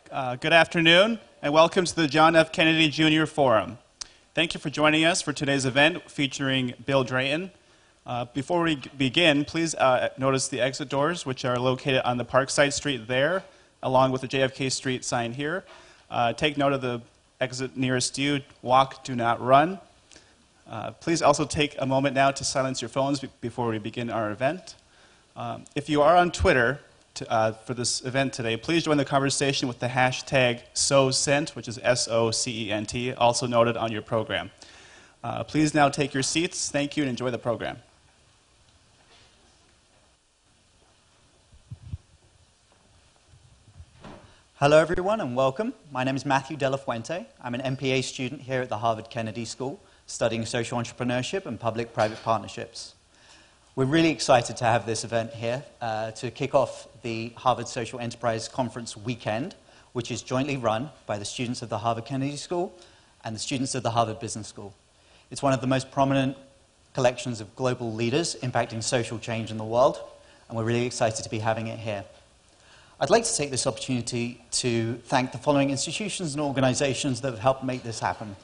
Good afternoon, and welcome to the John F. Kennedy Jr. Forum. Thank you for joining us for today's event featuring Bill Drayton. Before we begin, please notice the exit doors, which are located on the Parkside Street there, along with the JFK Street sign here. Take note of the exit nearest you. Walk, do not run. Please also take a moment now to silence your phones before we begin our event. If you are on Twitter for this event today, please join the conversation with the hashtag SoCent, which is SOCENT, also noted on your program. Please now take your seats. Thank you and enjoy the program. Hello everyone and welcome. My name is Matthew Dela Fuente. I'm an MPA student here at the Harvard Kennedy School, studying social entrepreneurship and public-private partnerships. We're really excited to have this event here to kick off the Harvard Social Enterprise Conference weekend, which is jointly run by the students of the Harvard Kennedy School and the students of the Harvard Business School. It's one of the most prominent collections of global leaders impacting social change in the world, and we're really excited to be having it here. I'd like to take this opportunity to thank the following institutions and organizations that have helped make this happen.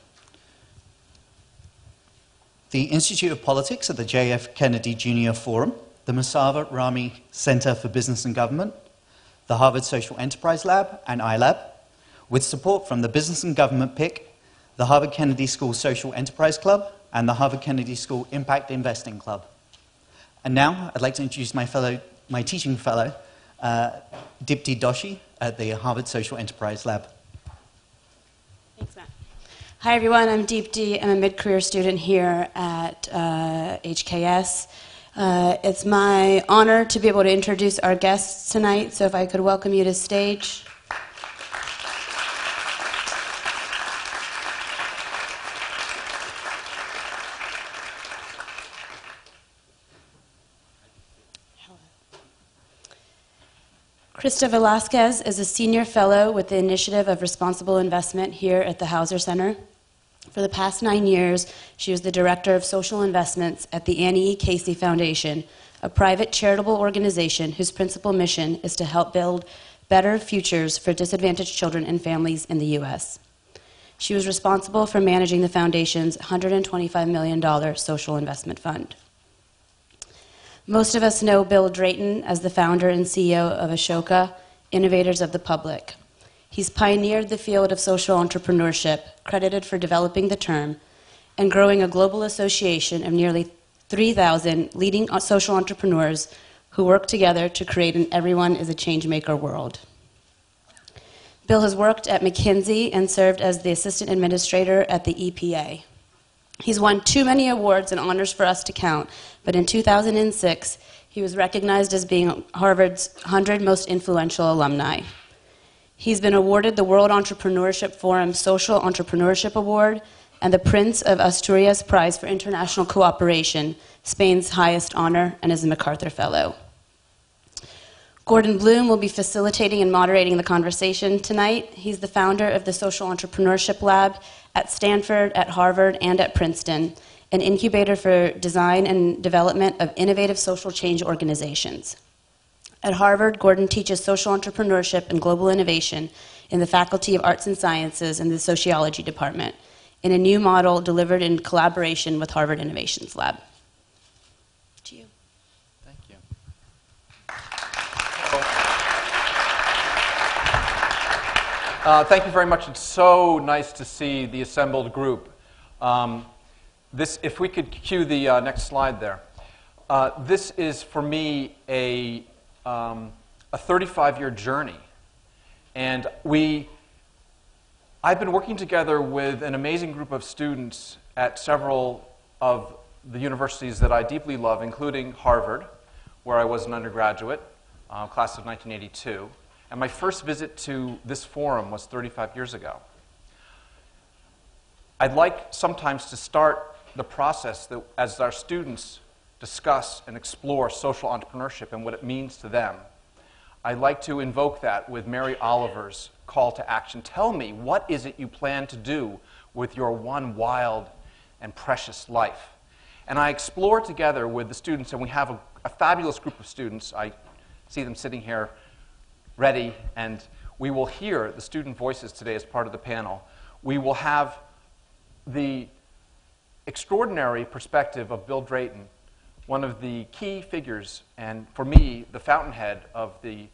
The Institute of Politics at the J.F. Kennedy Jr. Forum, the Masava Rami Center for Business and Government, the Harvard Social Enterprise Lab and iLab, with support from the Business and Government PIC, the Harvard Kennedy School Social Enterprise Club, and the Harvard Kennedy School Impact Investing Club. And now I'd like to introduce my teaching fellow, Dipti Doshi at the Harvard Social Enterprise Lab. Thanks, Matt. Hi, everyone. I'm Deepti. I'm a mid-career student here at HKS. It's my honor to be able to introduce our guests tonight, so if I could welcome you to stage. Christa Velasquez is a senior fellow with the Initiative of Responsible Investment here at the Hauser Center. For the past 9 years, she was the Director of Social Investments at the Annie E. Casey Foundation, a private charitable organization whose principal mission is to help build better futures for disadvantaged children and families in the U.S. She was responsible for managing the foundation's $125 million social investment fund. Most of us know Bill Drayton as the founder and CEO of Ashoka, Innovators of the Public. He's pioneered the field of social entrepreneurship, credited for developing the term, and growing a global association of nearly 3,000 leading social entrepreneurs who work together to create an everyone is a changemaker world. Bill has worked at McKinsey and served as the assistant administrator at the EPA. He's won too many awards and honors for us to count, but in 2006, he was recognized as being Harvard's 100 most influential alumni. He's been awarded the World Entrepreneurship Forum Social Entrepreneurship Award and the Prince of Asturias Prize for International Cooperation, Spain's highest honor, and is a MacArthur Fellow. Gordon Bloom will be facilitating and moderating the conversation tonight. He's the founder of the Social Entrepreneurship Lab at Stanford, at Harvard, and at Princeton, an incubator for design and development of innovative social change organizations. At Harvard, Gordon teaches social entrepreneurship and global innovation in the Faculty of Arts and Sciences and the Sociology Department, in a new model delivered in collaboration with Harvard Innovations Lab. To you. Thank you. Thank you very much. It's so nice to see the assembled group. If we could cue the next slide there. This is, for me, a 35-year journey. And I've been working together with an amazing group of students at several of the universities that I deeply love, including Harvard, where I was an undergraduate, class of 1982. And my first visit to this forum was 35 years ago. I'd like sometimes to start the process that, as our students discuss and explore social entrepreneurship and what it means to them, I'd like to invoke that with Mary Oliver's call to action. Tell me, what is it you plan to do with your one wild and precious life? And I explore together with the students, and we have a fabulous group of students. I see them sitting here ready, and We will hear the student voices today as part of the panel. We will have the extraordinary perspective of Bill Drayton, one of the key figures, and for me, the fountainhead of the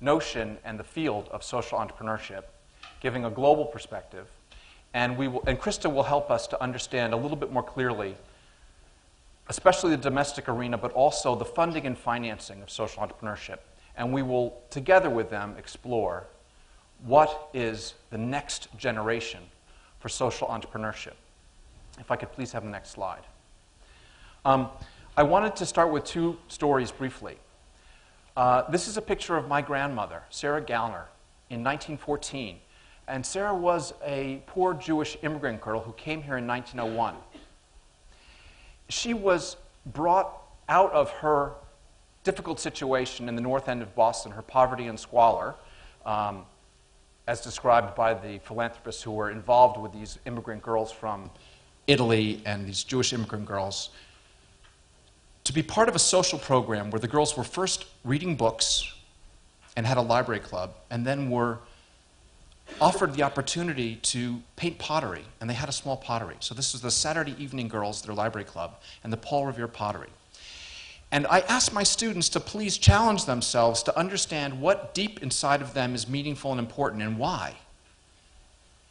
notion and the field of social entrepreneurship, giving a global perspective. And Christa will help us to understand a little bit more clearly, especially the domestic arena, but also the funding and financing of social entrepreneurship. And we will, together with them, explore what is the next generation for social entrepreneurship. If I could please have the next slide. I wanted to start with two stories briefly. This is a picture of my grandmother, Sarah Gallner, in 1914. And Sarah was a poor Jewish immigrant girl who came here in 1901. She was brought out of her difficult situation in the north end of Boston, her poverty and squalor, as described by the philanthropists who were involved with these immigrant girls from Italy and these Jewish immigrant girls, to be part of a social program where the girls were first reading books and had a library club, and then were offered the opportunity to paint pottery, and they had a small pottery. So this was the Saturday Evening Girls, their library club, and the Paul Revere pottery. And I asked my students to please challenge themselves to understand what deep inside of them is meaningful and important, and why.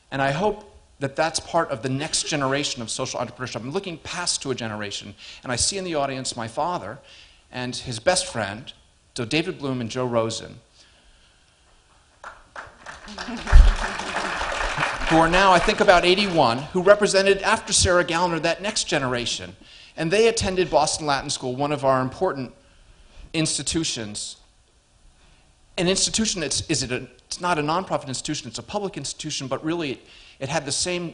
And I hope that that's part of the next generation of social entrepreneurship. I'm looking past to a generation, and I see in the audience my father and his best friend, so David Bloom and Joe Rosen, who are now, I think, about 81, who represented, after Sarah Gallner, that next generation. And they attended Boston Latin School, one of our important institutions. An institution it's not a nonprofit institution, it's a public institution, but really it had the same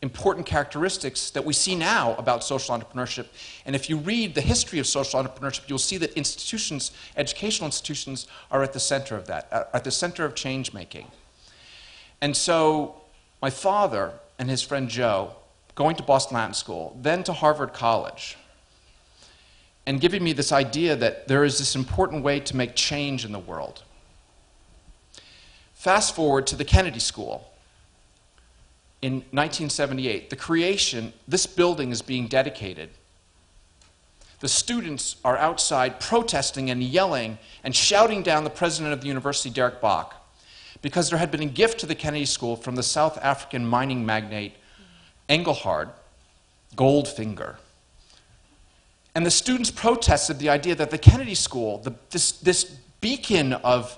important characteristics that we see now about social entrepreneurship. And if you read the history of social entrepreneurship, you'll see that institutions, educational institutions, are at the center of that, at the center of change making. And so my father and his friend Joe, going to Boston Latin School, then to Harvard College, and giving me this idea that there is this important way to make change in the world. Fast forward to the Kennedy School. In 1978, the creation, this building is being dedicated. The students are outside protesting and yelling and shouting down the president of the university, Derek Bach, because there had been a gift to the Kennedy School from the South African mining magnate Engelhard Goldfinger. And the students protested the idea that the Kennedy School, this beacon of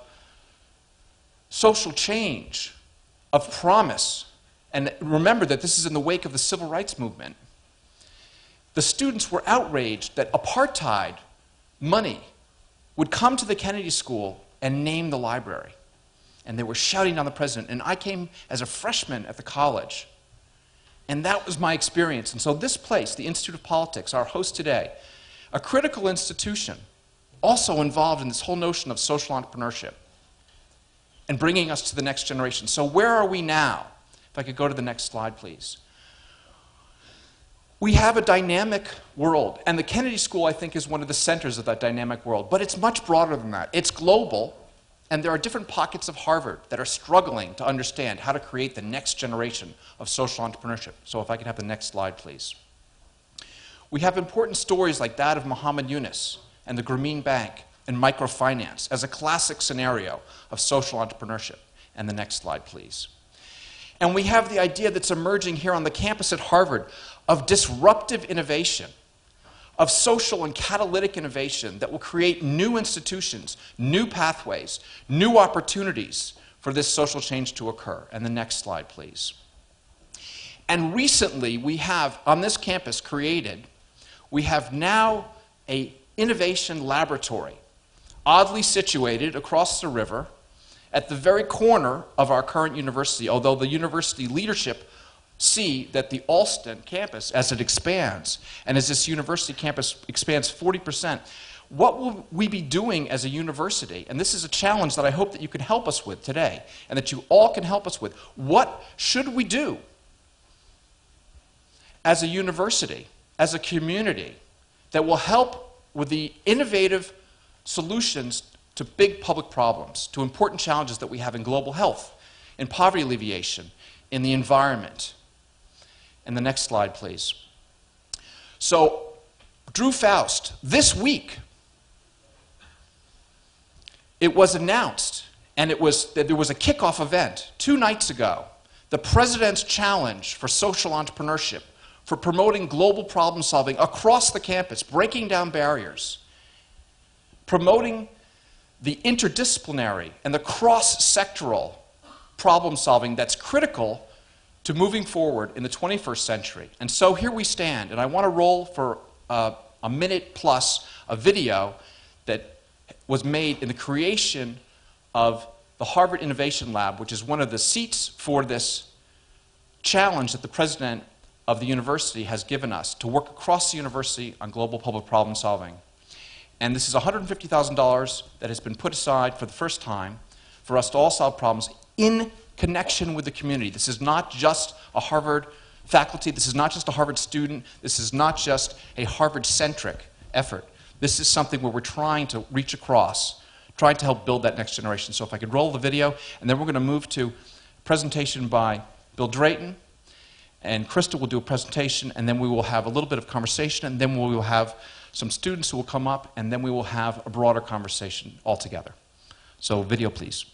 social change, of promise, and remember that this is in the wake of the civil rights movement, the students were outraged that apartheid money would come to the Kennedy School and name the library. And they were shouting down the president. And I came as a freshman at the college. And that was my experience. And so this place, the Institute of Politics, our host today, a critical institution, also involved in this whole notion of social entrepreneurship and bringing us to the next generation. So where are we now? If I could go to the next slide, please. We have a dynamic world, and the Kennedy School, I think, is one of the centers of that dynamic world. But it's much broader than that. It's global, and there are different pockets of Harvard that are struggling to understand how to create the next generation of social entrepreneurship. So if I could have the next slide, please. We have important stories like that of Muhammad Yunus and the Grameen Bank and microfinance as a classic scenario of social entrepreneurship. And the next slide, please. And we have the idea that's emerging here on the campus at Harvard of disruptive innovation, of social and catalytic innovation that will create new institutions, new pathways, new opportunities for this social change to occur. And the next slide, please. And recently, we have, on this campus, we have now an innovation laboratory, oddly situated across the river, at the very corner of our current university, although the university leadership see that the Alston campus, as it expands, and as this university campus expands 40%, what will we be doing as a university? And this is a challenge that I hope that you can help us with today, and that you all can help us with. What should we do as a university, as a community, that will help with the innovative solutions to big public problems, to important challenges that we have in global health, in poverty alleviation, in the environment. And the next slide, please. So, Drew Faust, this week, it was announced, and there was a kickoff event 2 nights ago, the President's Challenge for Social Entrepreneurship, for promoting global problem solving across the campus, breaking down barriers, promoting the interdisciplinary and the cross-sectoral problem solving that's critical to moving forward in the 21st century. And so here we stand, and I want to roll for a minute plus a video that was made in the creation of the Harvard Innovation Lab, which is one of the seats for this challenge that the president of the university has given us to work across the university on global public problem solving. And this is $150,000 that has been put aside for the first time for us to all solve problems in connection with the community. This is not just a Harvard faculty, this is not just a Harvard student, this is not just a Harvard-centric effort. This is something where we're trying to reach across, trying to help build that next generation. So if I could roll the video, and then we're going to move to a presentation by Bill Drayton, and Christa will do a presentation, and then we will have a little bit of conversation, and then we will have some students who will come up, and then we will have a broader conversation altogether. So video, please.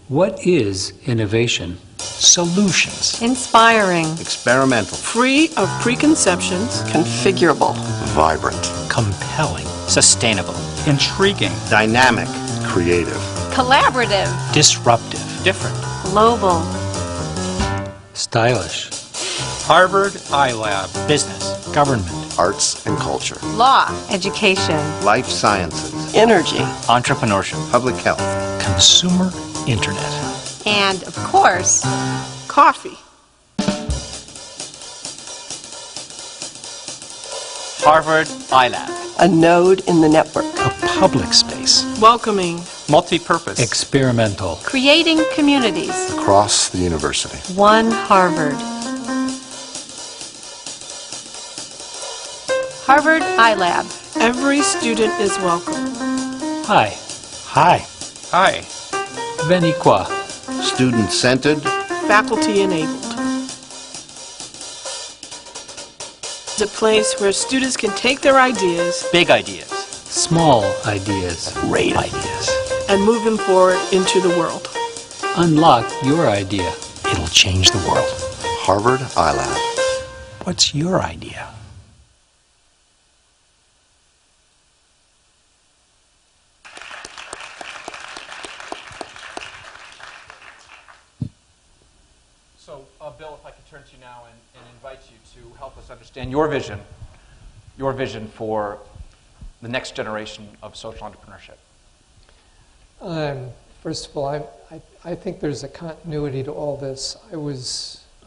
What is innovation? Solutions. Inspiring. Experimental. Free of preconceptions. Configurable. Vibrant. Compelling. Sustainable. Intriguing. Dynamic. Creative. Collaborative. Disruptive. Different. Global. Stylish. Harvard iLab. Business. Government. Arts and culture. Law. Education. Life sciences. Energy. Entrepreneurship. Public health. Consumer internet. And, of course, coffee. Harvard iLab. A node in the network. A public space. Welcoming. Multi-purpose. Experimental. Creating communities. Across the university. One Harvard. Harvard iLab. Every student is welcome. Hi. Hi. Hi. Veni qua. Student-centered. Faculty enabled. It's a place where students can take their ideas Big ideas. Small ideas. Great ideas. and move them forward into the world. Unlock your idea. It'll change the world. Harvard iLab. What's your idea? So, Bill, if I could turn to you now and invite you to help us understand your vision for the next generation of social entrepreneurship. First of all, I think there's a continuity to all this.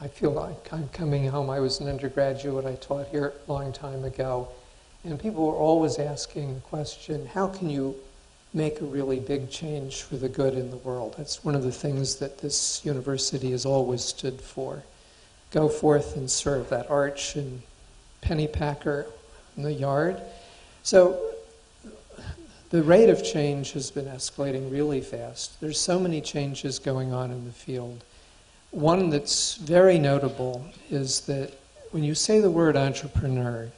I feel like I'm coming home. I was an undergraduate. I taught here a long time ago. And people were always asking the question, how can you make a really big change for the good in the world? That's one of the things that this university has always stood for. Go forth and serve, that arch and pennypacker in the yard. So the rate of change has been escalating really fast. There's so many changes going on in the field. One that's very notable is that when you say the word entrepreneur,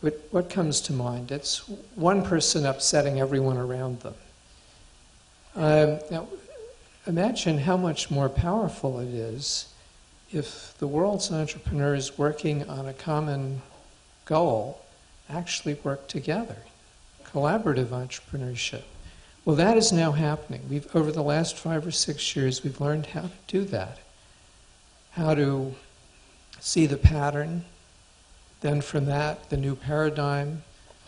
what comes to mind? It's one person upsetting everyone around them. Now, imagine how much more powerful it is if the world's entrepreneurs working on a common goal actually work together. Collaborative entrepreneurship. Well, that is now happening. Over the last 5 or 6 years, we've learned how to do that. How to see the pattern, then from that, the new paradigm,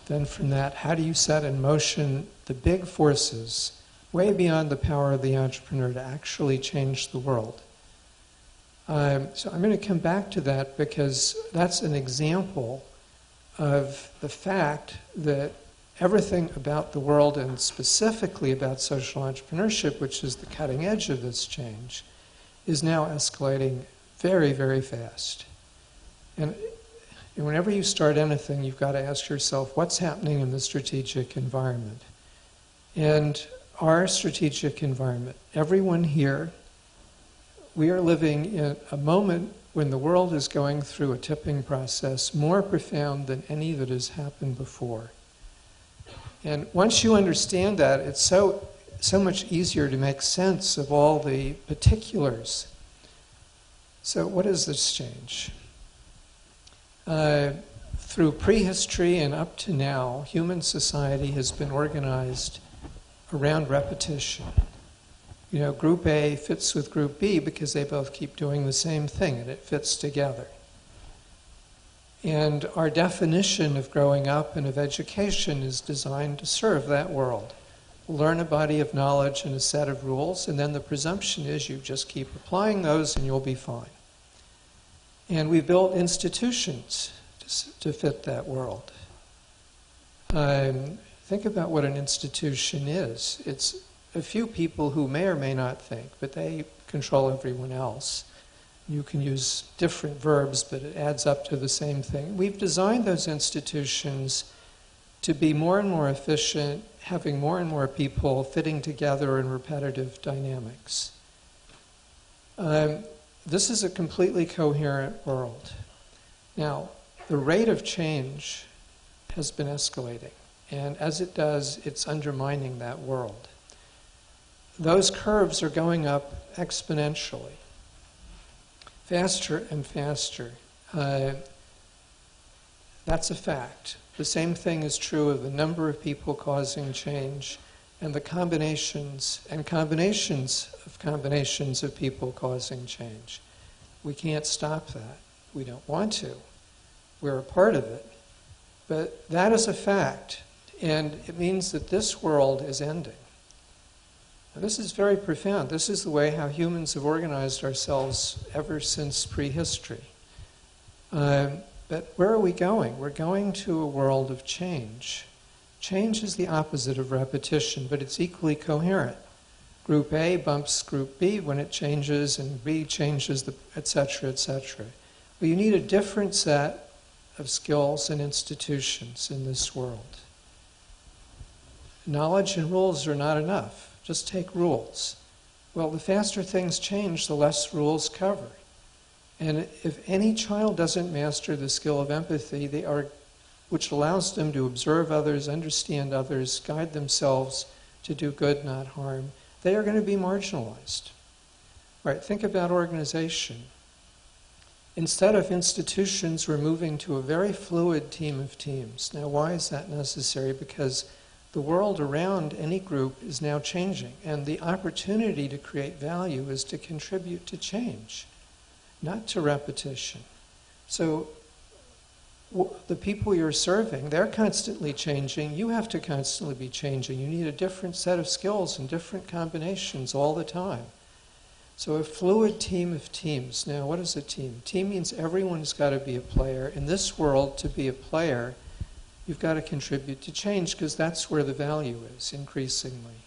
then from that, how do you set in motion the big forces way beyond the power of the entrepreneur to actually change the world? So I'm going to come back to that because that's an example of the fact that everything about the world, and specifically about social entrepreneurship, which is the cutting edge of this change, is now escalating very, very fast. And And whenever you start anything, you've got to ask yourself, what's happening in the strategic environment? And our strategic environment, everyone here, we are living in a moment when the world is going through a tipping process more profound than any that has happened before. And once you understand that, it's so much easier to make sense of all the particulars. So what is this change? Through prehistory and up to now, human society has been organized around repetition. You know, Group A fits with Group B because they both keep doing the same thing and it fits together. And our definition of growing up and of education is designed to serve that world. Learn a body of knowledge and a set of rules, and then the presumption is you just keep applying those and you'll be fine. And we built institutions to fit that world. Think about what an institution is. It's a few people who may or may not think, but they control everyone else. You can use different verbs, but it adds up to the same thing. We've designed those institutions to be more and more efficient, having more and more people fitting together in repetitive dynamics. This is a completely coherent world. Now, the rate of change has been escalating, and as it does, it's undermining that world. Those curves are going up exponentially, faster and faster. That's a fact. The same thing is true of the number of people causing change and the combinations of people causing change. We can't stop that. We don't want to. We're a part of it. But that is a fact, and it means that this world is ending. Now, this is very profound. This is the way how humans have organized ourselves ever since prehistory. But where are we going? We're going to a world of change. Change is the opposite of repetition, but it's equally coherent. Group A bumps Group B when it changes, and B changes, et cetera, et cetera. Well, you need a different set of skills and institutions in this world. Knowledge and rules are not enough. Just take rules. Well, the faster things change, the less rules cover. And if any child doesn't master the skill of empathy, which allows them to observe others, understand others, guide themselves to do good, not harm, they are going to be marginalized. Right, think about organization. Instead of institutions, we're moving to a very fluid team of teams. Now, why is that necessary? Because the world around any group is now changing, and the opportunity to create value is to contribute to change, not to repetition. So the people you're serving, they're constantly changing. You have to constantly be changing. You need a different set of skills and different combinations all the time. So a fluid team of teams. Now, what is a team? Team means everyone's got to be a player. In this world, to be a player, you've got to contribute to change because that's where the value is, increasingly.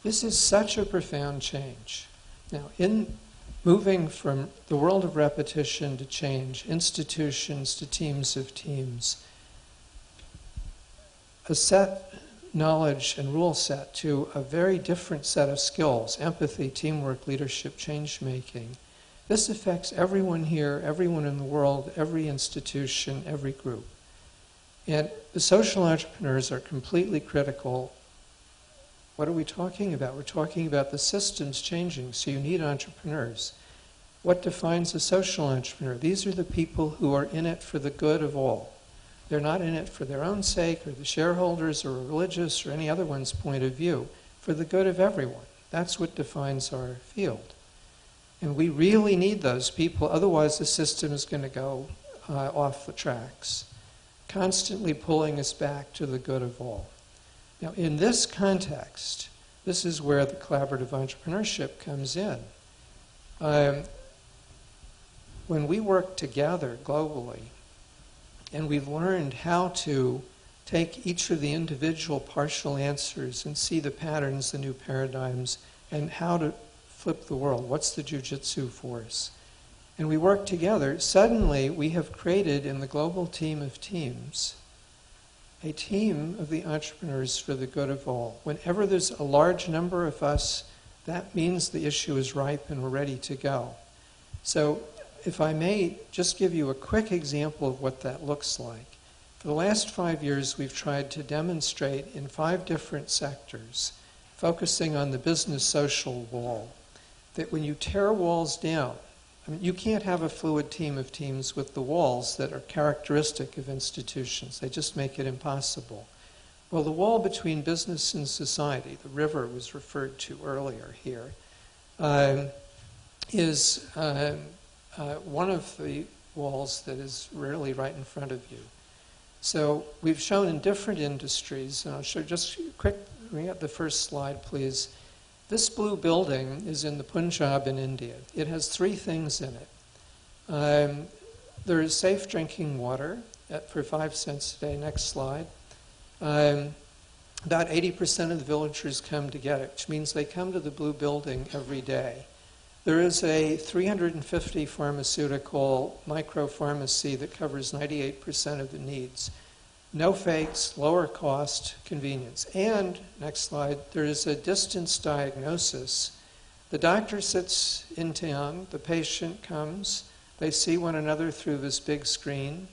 This is such a profound change. Now, in moving from the world of repetition to change, institutions to teams of teams, a set knowledge and rule set to a very different set of skills, empathy, teamwork, leadership, change-making. This affects everyone here, everyone in the world, every institution, every group. And the social entrepreneurs are completely critical. What are we talking about? We're talking about the systems changing, so you need entrepreneurs. What defines a social entrepreneur? These are the people who are in it for the good of all. They're not in it for their own sake or the shareholders or religious or any other one's point of view, for the good of everyone. That's what defines our field. And we really need those people, otherwise the system is going to go off the tracks, constantly pulling us back to the good of all. Now, in this context, this is where the collaborative entrepreneurship comes in. When we work together globally, and we've learned how to take each of the individual partial answers and see the patterns, the new paradigms, and how to flip the world. What's the jujitsu force? and we work together, suddenly we have created in the global team of teams a team of the entrepreneurs for the good of all. Whenever there's a large number of us, that means the issue is ripe and we're ready to go. So if I may just give you a quick example of what that looks like. For the last 5 years, we've tried to demonstrate in 5 different sectors, focusing on the business social wall, that when you tear walls down, I mean, you can't have a fluid team of teams with the walls that are characteristic of institutions. They just make it impossible. Well, the wall between business and society, the river was referred to earlier here, is one of the walls that is rarely right in front of you. So we've shown in different industries, and I'll show just quick, bring up the first slide, please. This blue building is in the Punjab in India. It has 3 things in it. There is safe drinking water for 5 cents a day. Next slide. About 80% of the villagers come to get it, which means they come to the blue building every day. There is a 350 pharmaceutical micro-pharmacy that covers 98% of the needs. No fakes, lower cost, convenience. And, next slide, there is a distance diagnosis. The doctor sits in town, the patient comes, they see one another through this big screen.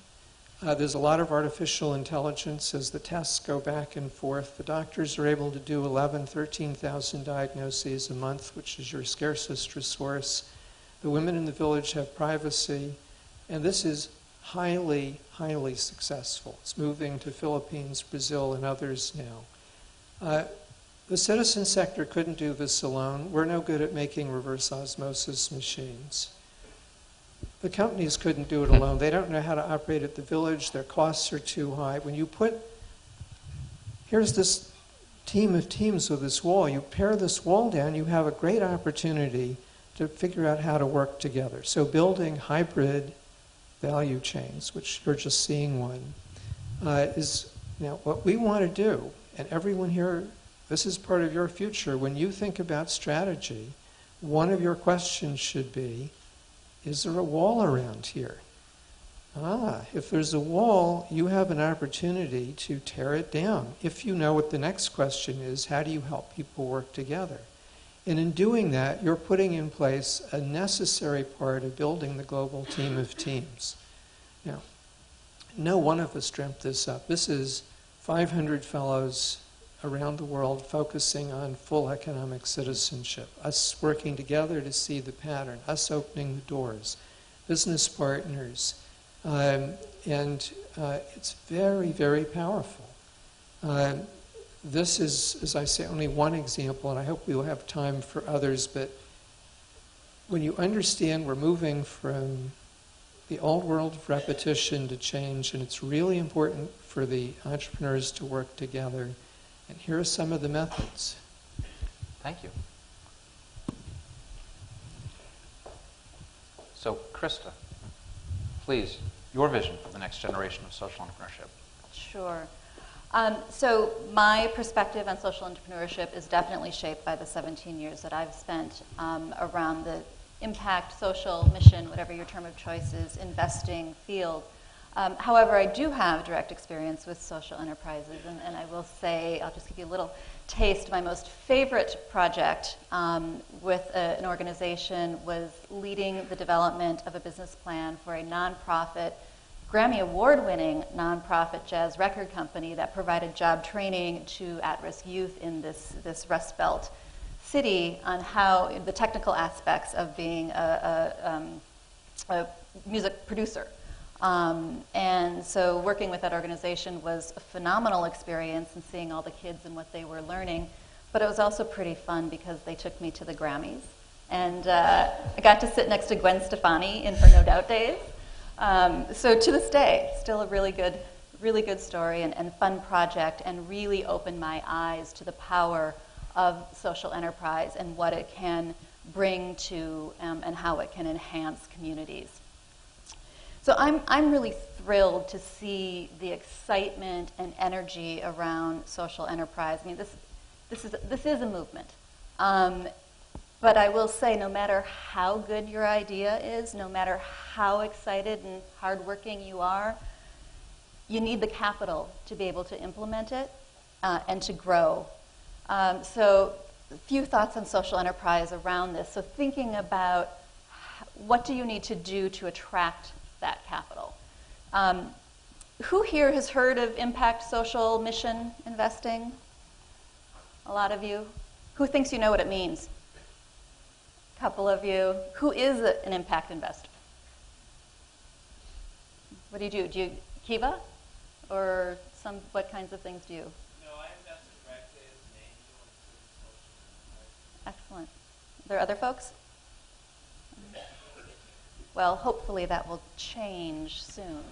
There's a lot of artificial intelligence as the tests go back and forth. The doctors are able to do 11,000, 13,000 diagnoses a month, which is your scarcest resource. The women in the village have privacy, and this is highly, highly successful. It's moving to Philippines, Brazil, and others now. The citizen sector couldn't do this alone. We're no good at making reverse osmosis machines. The companies couldn't do it alone. They don't know how to operate at the village. Their costs are too high. When you here's this team of teams with this wall. You pare this wall down, you have a great opportunity to figure out how to work together. So building hybrid value chains, which you're just seeing one, is now what we want to do. And everyone here, this is part of your future. When you think about strategy, one of your questions should be, is there a wall around here? If there's a wall, you have an opportunity to tear it down. If you know what the next question is, how do you help people work together? And in doing that, you're putting in place a necessary part of building the global team of teams. Now, no one of us dreamt this up. This is 500 fellows around the world focusing on full economic citizenship, us working together to see the pattern, us opening the doors, business partners, and it's very, very powerful. This is, as I say, only one example, and I hope we will have time for others, but when you understand we're moving from the old world of repetition to change, and it's really important for the entrepreneurs to work together. And here are some of the methods. Thank you. So, Christa, please, your vision for the next generation of social entrepreneurship. Sure. So my perspective on social entrepreneurship is definitely shaped by the 17 years that I've spent around the impact, social, mission, whatever your term of choice is, investing field. However, I do have direct experience with social enterprises, and I will say, I'll just give you a little taste. My most favorite project with an organization was leading the development of a business plan for a nonprofit, Grammy Award-winning nonprofit jazz record company that provided job training to at-risk youth in this Rust Belt city on how the technical aspects of being a music producer. And so working with that organization was a phenomenal experience and seeing all the kids and what they were learning. But it was also pretty fun because they took me to the Grammys. And I got to sit next to Gwen Stefani in her No Doubt days. So to this day, still a really good story and fun project, and really opened my eyes to the power of social enterprise and what it can bring to and how it can enhance communities. So I'm really thrilled to see the excitement and energy around social enterprise. I mean, this is a movement. But I will say, no matter how good your idea is, no matter how excited and hardworking you are, you need the capital to be able to implement it and to grow. So a few thoughts on social enterprise around this. So thinking about what do you need to do to attract that capital. Who here has heard of impact social mission investing? A lot of you. Who thinks you know what it means? A couple of you. Who is an impact investor? What do you do? Do you Kiva? Or what kinds of things do you? No, I invested directly as an angel in social enterprise. Excellent. Are there other folks? Well, hopefully that will change soon.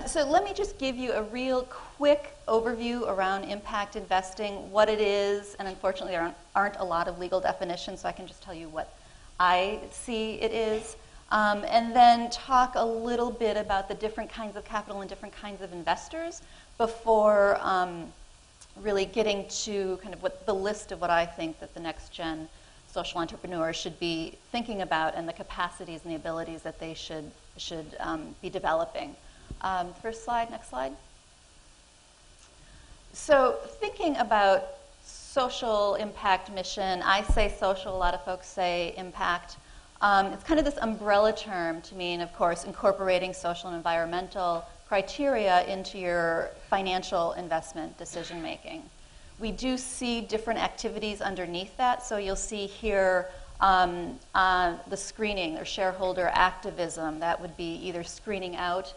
So let me just give you a real quick overview around impact investing, what it is, and unfortunately there aren't a lot of legal definitions, so I can just tell you what I see it is, and then talk a little bit about the different kinds of capital and different kinds of investors before really getting to kind of what the list of what I think that the next gen social entrepreneurs should be thinking about and the capacities and the abilities that they should be developing. First slide, next slide. So thinking about social impact mission, I say social, a lot of folks say impact. It's kind of this umbrella term to mean, of course, incorporating social and environmental criteria into your financial investment decision making. We do see different activities underneath that, so you'll see here the screening or shareholder activism. That would be either screening out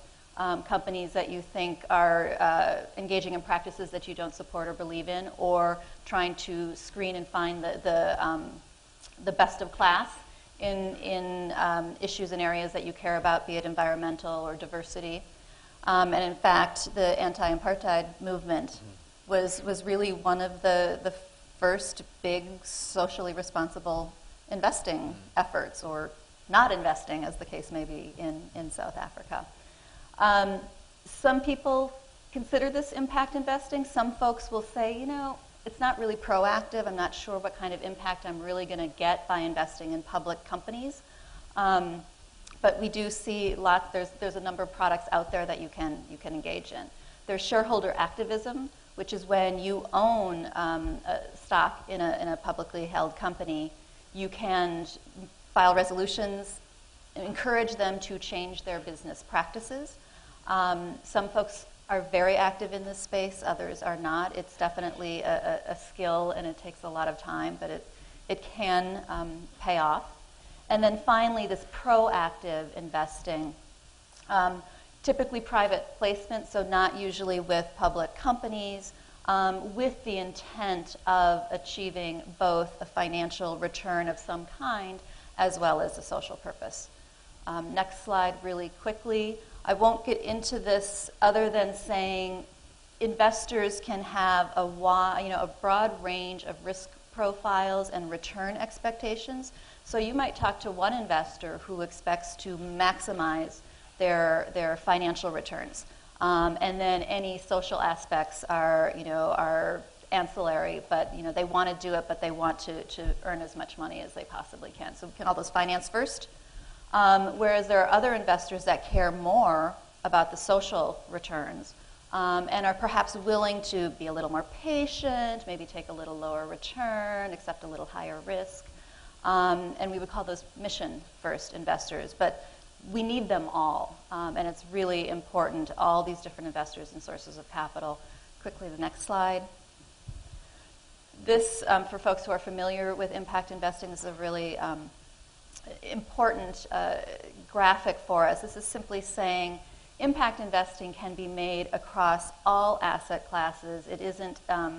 companies that you think are engaging in practices that you don't support or believe in, or trying to screen and find the best of class in issues and areas that you care about, be it environmental or diversity. And in fact, the anti-apartheid movement was really one of the first big socially responsible investing efforts, or not investing, as the case may be in South Africa. Some people consider this impact investing. Some folks will say, you know, it's not really proactive. I'm not sure what kind of impact I'm really going to get by investing in public companies. But we do see lots. There's a number of products out there that you can engage in. There's shareholder activism, which is when you own a stock in a publicly held company. You can file resolutions, encourage them to change their business practices. Some folks are very active in this space, others are not. It's definitely a skill, and it takes a lot of time, but it can pay off. And then finally, this proactive investing, typically private placement, so not usually with public companies, with the intent of achieving both a financial return of some kind as well as a social purpose. Next slide really quickly. I won't get into this other than saying investors can have a broad range of risk profiles and return expectations. So you might talk to one investor who expects to maximize their financial returns. And then any social aspects are ancillary, but they want to do it, but they want to earn as much money as they possibly can. So we can call those finance first. Whereas there are other investors that care more about the social returns and are perhaps willing to be a little more patient, maybe take a little lower return, accept a little higher risk. And we would call those mission-first investors. But we need them all, and it's really important, all these different investors and sources of capital. Quickly, the next slide. This, for folks who are familiar with impact investing, is a really important graphic for us. This is simply saying impact investing can be made across all asset classes. It isn't, a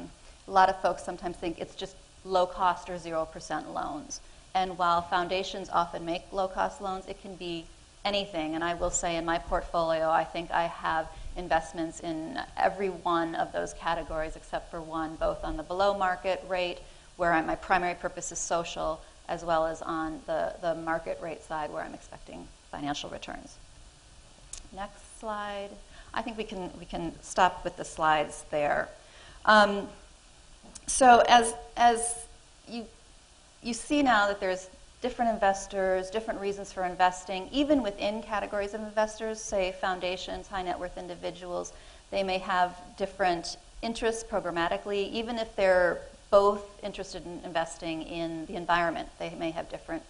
lot of folks sometimes think it's just low cost or 0% loans. And while foundations often make low cost loans, it can be anything. And I will say in my portfolio, I think I have investments in every one of those categories except for one, both on the below market rate, where my primary purpose is social, as well as on the market rate side where I'm expecting financial returns. Next slide. I think we can stop with the slides there. So as you see now that there's different investors, different reasons for investing, even within categories of investors, say foundations, high net worth individuals, they may have different interests programmatically, even if they're both interested in investing in the environment. They may have different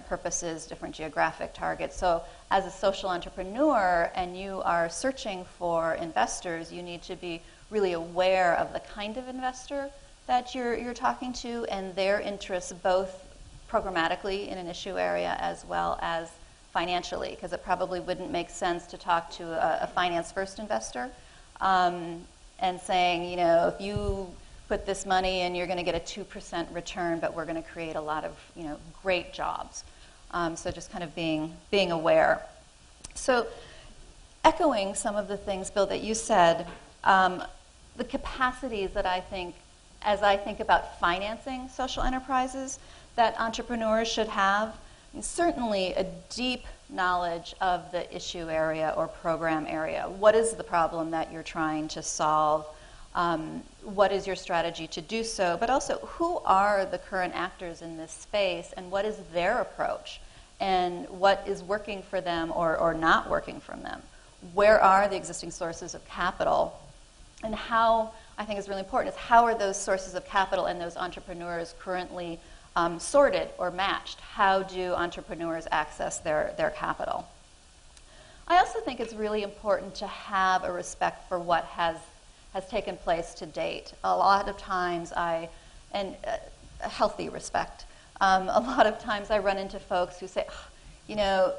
purposes, different geographic targets. So as a social entrepreneur and you are searching for investors, you need to be really aware of the kind of investor that you're talking to and their interests both programmatically in an issue area as well as financially, because it probably wouldn't make sense to talk to a finance-first investor and saying, you know, if you put this money in, you're going to get a 2% return, but we're going to create a lot of, you know, great jobs. So just kind of being aware. So echoing some of the things, Bill, that you said, the capacities that I think, as I think about financing social enterprises, that entrepreneurs should have, and certainly a deep knowledge of the issue area or program area. What is the problem that you're trying to solve? What is your strategy to do so? But also, who are the current actors in this space, and what is their approach? And what is working for them or not working for them? Where are the existing sources of capital? And how, I think is really important, is how are those sources of capital and those entrepreneurs currently sorted or matched? How do entrepreneurs access their capital? I also think it's really important to have a respect for what has taken place to date. A lot of times a healthy respect. A lot of times I run into folks who say, oh, you know,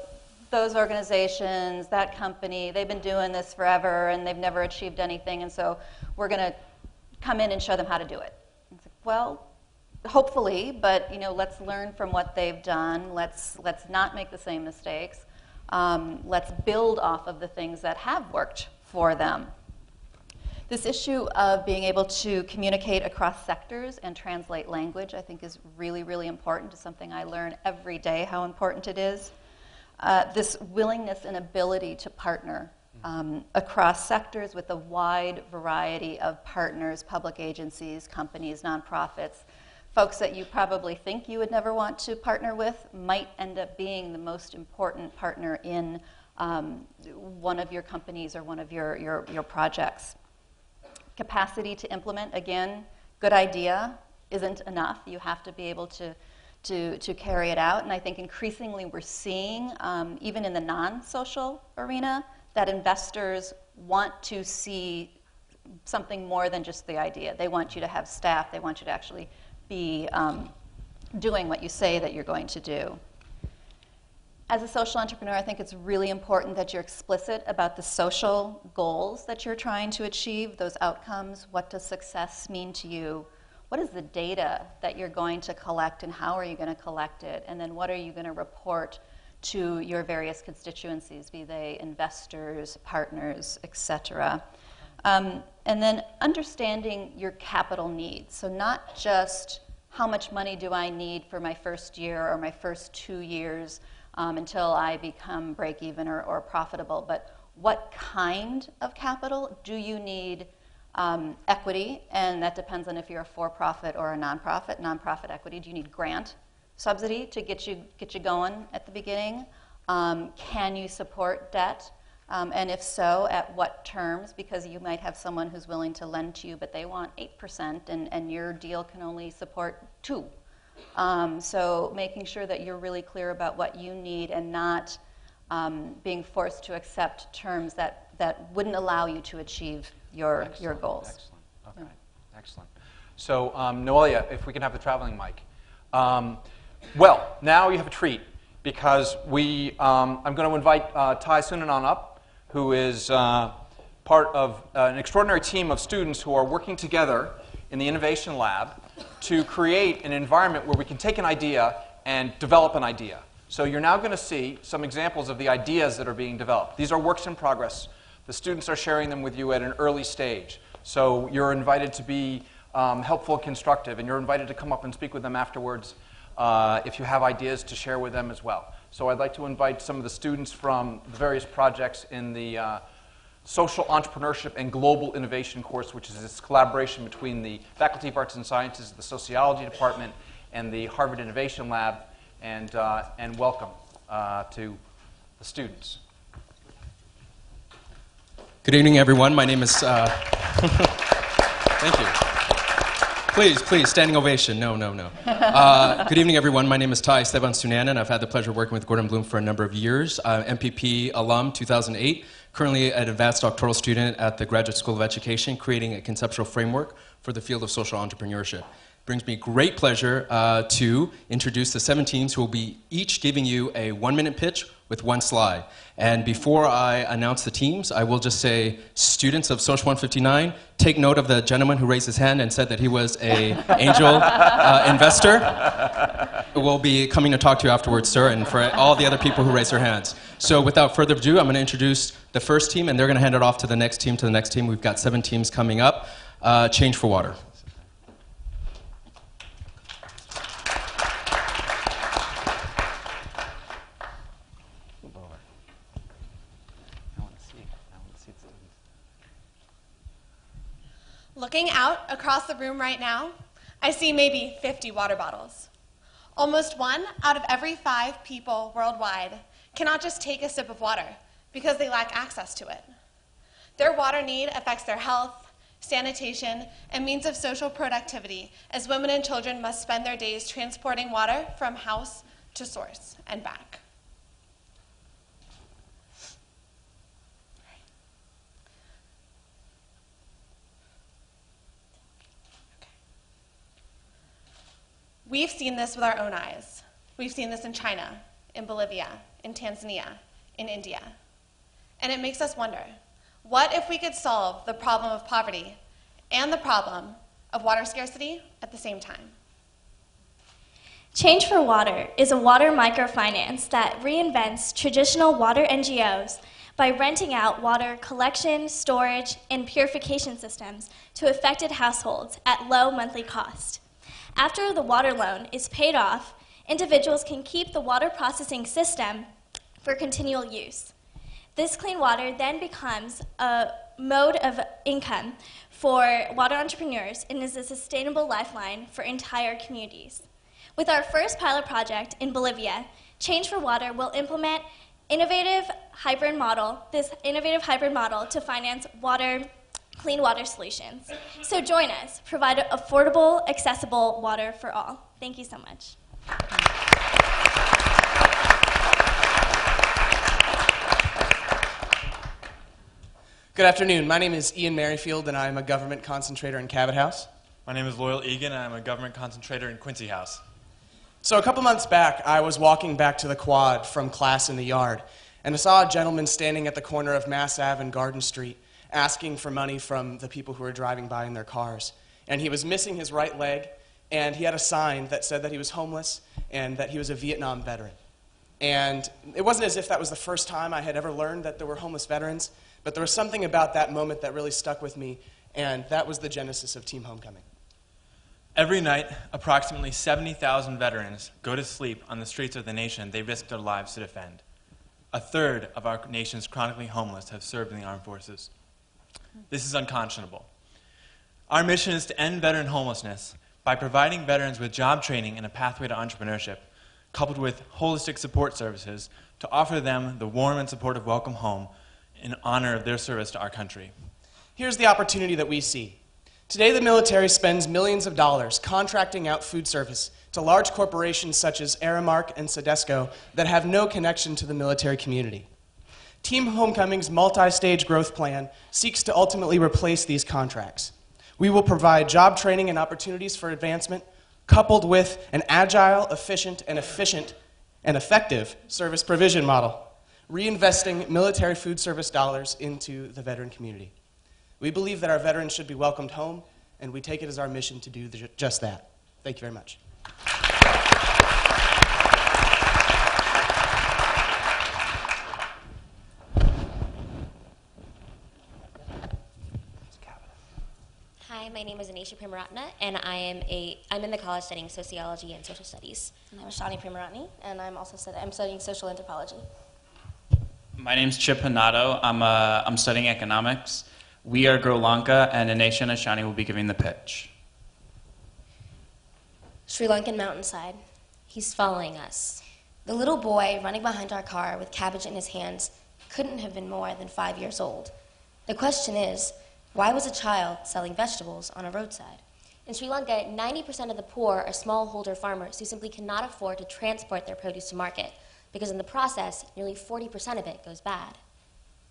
those organizations, that company, they've been doing this forever and they've never achieved anything, and so we're going to come in and show them how to do it. It's like, well, hopefully, but you know, let's learn from what they've done. Let's not make the same mistakes. Let's build off of the things that have worked for them. This issue of being able to communicate across sectors and translate language, I think, is really, really important. It's something I learn every day how important it is. This willingness and ability to partner across sectors with a wide variety of partners, public agencies, companies, nonprofits. Folks that you probably think you would never want to partner with might end up being the most important partner in one of your companies or one of your projects. Capacity to implement, again, good idea isn't enough. You have to be able to carry it out. And I think increasingly we're seeing, even in the non-social arena, that investors want to see something more than just the idea. They want you to have staff. They want you to actually be doing what you say that you're going to do. As a social entrepreneur, I think it's really important that you're explicit about the social goals that you're trying to achieve, those outcomes. What does success mean to you? What is the data that you're going to collect, and how are you going to collect it? And then what are you going to report to your various constituencies, be they investors, partners, et cetera? And then understanding your capital needs. So not just how much money do I need for my first year or my first 2 years until I become break even or profitable, but what kind of capital do you need? Equity, and that depends on if you're a for-profit or a nonprofit. Nonprofit equity, do you need grant subsidy to get you going at the beginning? Can you support debt? And if so, at what terms? Because you might have someone who's willing to lend to you, but they want 8%, and your deal can only support 2%. So making sure that you're really clear about what you need and not being forced to accept terms that wouldn't allow you to achieve your goals. Excellent. Okay. Yeah. Excellent. So, Noelia, if we can have the traveling mic. Well, now you have a treat, because I'm going to invite Tai Sunanan up, who is part of an extraordinary team of students who are working together in the Innovation Lab to create an environment where we can take an idea and develop an idea. So you're now going to see some examples of the ideas that are being developed. These are works in progress. The students are sharing them with you at an early stage. So you're invited to be helpful and constructive, and you're invited to come up and speak with them afterwards if you have ideas to share with them as well. So I'd like to invite some of the students from the various projects in the Social Entrepreneurship and Global Innovation course, which is this collaboration between the Faculty of Arts and Sciences, the Sociology Department, and the Harvard Innovation Lab, and welcome to the students. Good evening, everyone. My name is... Thank you. Please, standing ovation. No. Good evening, everyone. My name is Tai Esteban Sunan, and I've had the pleasure of working with Gordon Bloom for a number of years. MPP alum, 2008. Currently an advanced doctoral student at the Graduate School of Education, creating a conceptual framework for the field of social entrepreneurship. It brings me great pleasure to introduce the 7 teams who will be each giving you a 1-minute pitch with 1 slide. And before I announce the teams, I will just say, students of Social 159, take note of the gentleman who raised his hand and said that he was an angel investor. We'll be coming to talk to you afterwards, sir, and for all the other people who raised their hands. So without further ado, I'm going to introduce the first team, and they're going to hand it off to the next team, We've got 7 teams coming up. Change for Water. Looking out across the room right now, I see maybe 50 water bottles. Almost 1 out of every 5 people worldwide cannot just take a sip of water because they lack access to it. Their water need affects their health, sanitation, and means of social productivity, as women and children must spend their days transporting water from house to source and back. We've seen this with our own eyes. We've seen this in China, in Bolivia, in Tanzania, in India. And it makes us wonder, what if we could solve the problem of poverty and the problem of water scarcity at the same time? Change for Water is a water microfinance that reinvents traditional water NGOs by renting out water collection, storage, and purification systems to affected households at low monthly cost. After the water loan is paid off, individuals can keep the water processing system for continual use. This clean water then becomes a mode of income for water entrepreneurs and is a sustainable lifeline for entire communities. With our first pilot project in Bolivia, Change for Water will implement this innovative hybrid model to finance clean water solutions. So join us, provide affordable, accessible water for all. Thank you so much. Good afternoon. My name is Ian Merrifield, and I'm a government concentrator in Cabot House. My name is Loyal Egan, and I'm a government concentrator in Quincy House. So a couple months back, I was walking back to the quad from class in the yard, and I saw a gentleman standing at the corner of Mass Ave and Garden Street asking for money from the people who were driving by in their cars. And he was missing his right leg, and he had a sign that said that he was homeless and that he was a Vietnam veteran. And it wasn't as if that was the first time I had ever learned that there were homeless veterans, but there was something about that moment that really stuck with me, and that was the genesis of Team Homecoming. Every night, approximately 70,000 veterans go to sleep on the streets of the nation they risk their lives to defend. A third of our nation's chronically homeless have served in the armed forces. This is unconscionable. Our mission is to end veteran homelessness by providing veterans with job training and a pathway to entrepreneurship, coupled with holistic support services to offer them the warm and supportive welcome home in honor of their service to our country. Here's the opportunity that we see. Today, the military spends millions of dollars contracting out food service to large corporations such as Aramark and Sodexo that have no connection to the military community. Team Homecoming's multi-stage growth plan seeks to ultimately replace these contracts. We will provide job training and opportunities for advancement, coupled with an agile, efficient, and effective service provision model, reinvesting military food service dollars into the veteran community. We believe that our veterans should be welcomed home, and we take it as our mission to do just that. Thank you very much. Hi, my name is Anisha Primaratna, and I'm in the college studying sociology and social studies. And I'm Shani Primaratni, and I'm studying social anthropology. My name's Chip Hanato. I'm studying economics. We are Grow Lanka, and Anisha and Ashani will be giving the pitch. Sri Lankan mountainside. He's following us. The little boy running behind our car with cabbage in his hands couldn't have been more than 5 years old. The question is, why was a child selling vegetables on a roadside? In Sri Lanka, 90% of the poor are smallholder farmers who simply cannot afford to transport their produce to market, because in the process, nearly 40% of it goes bad.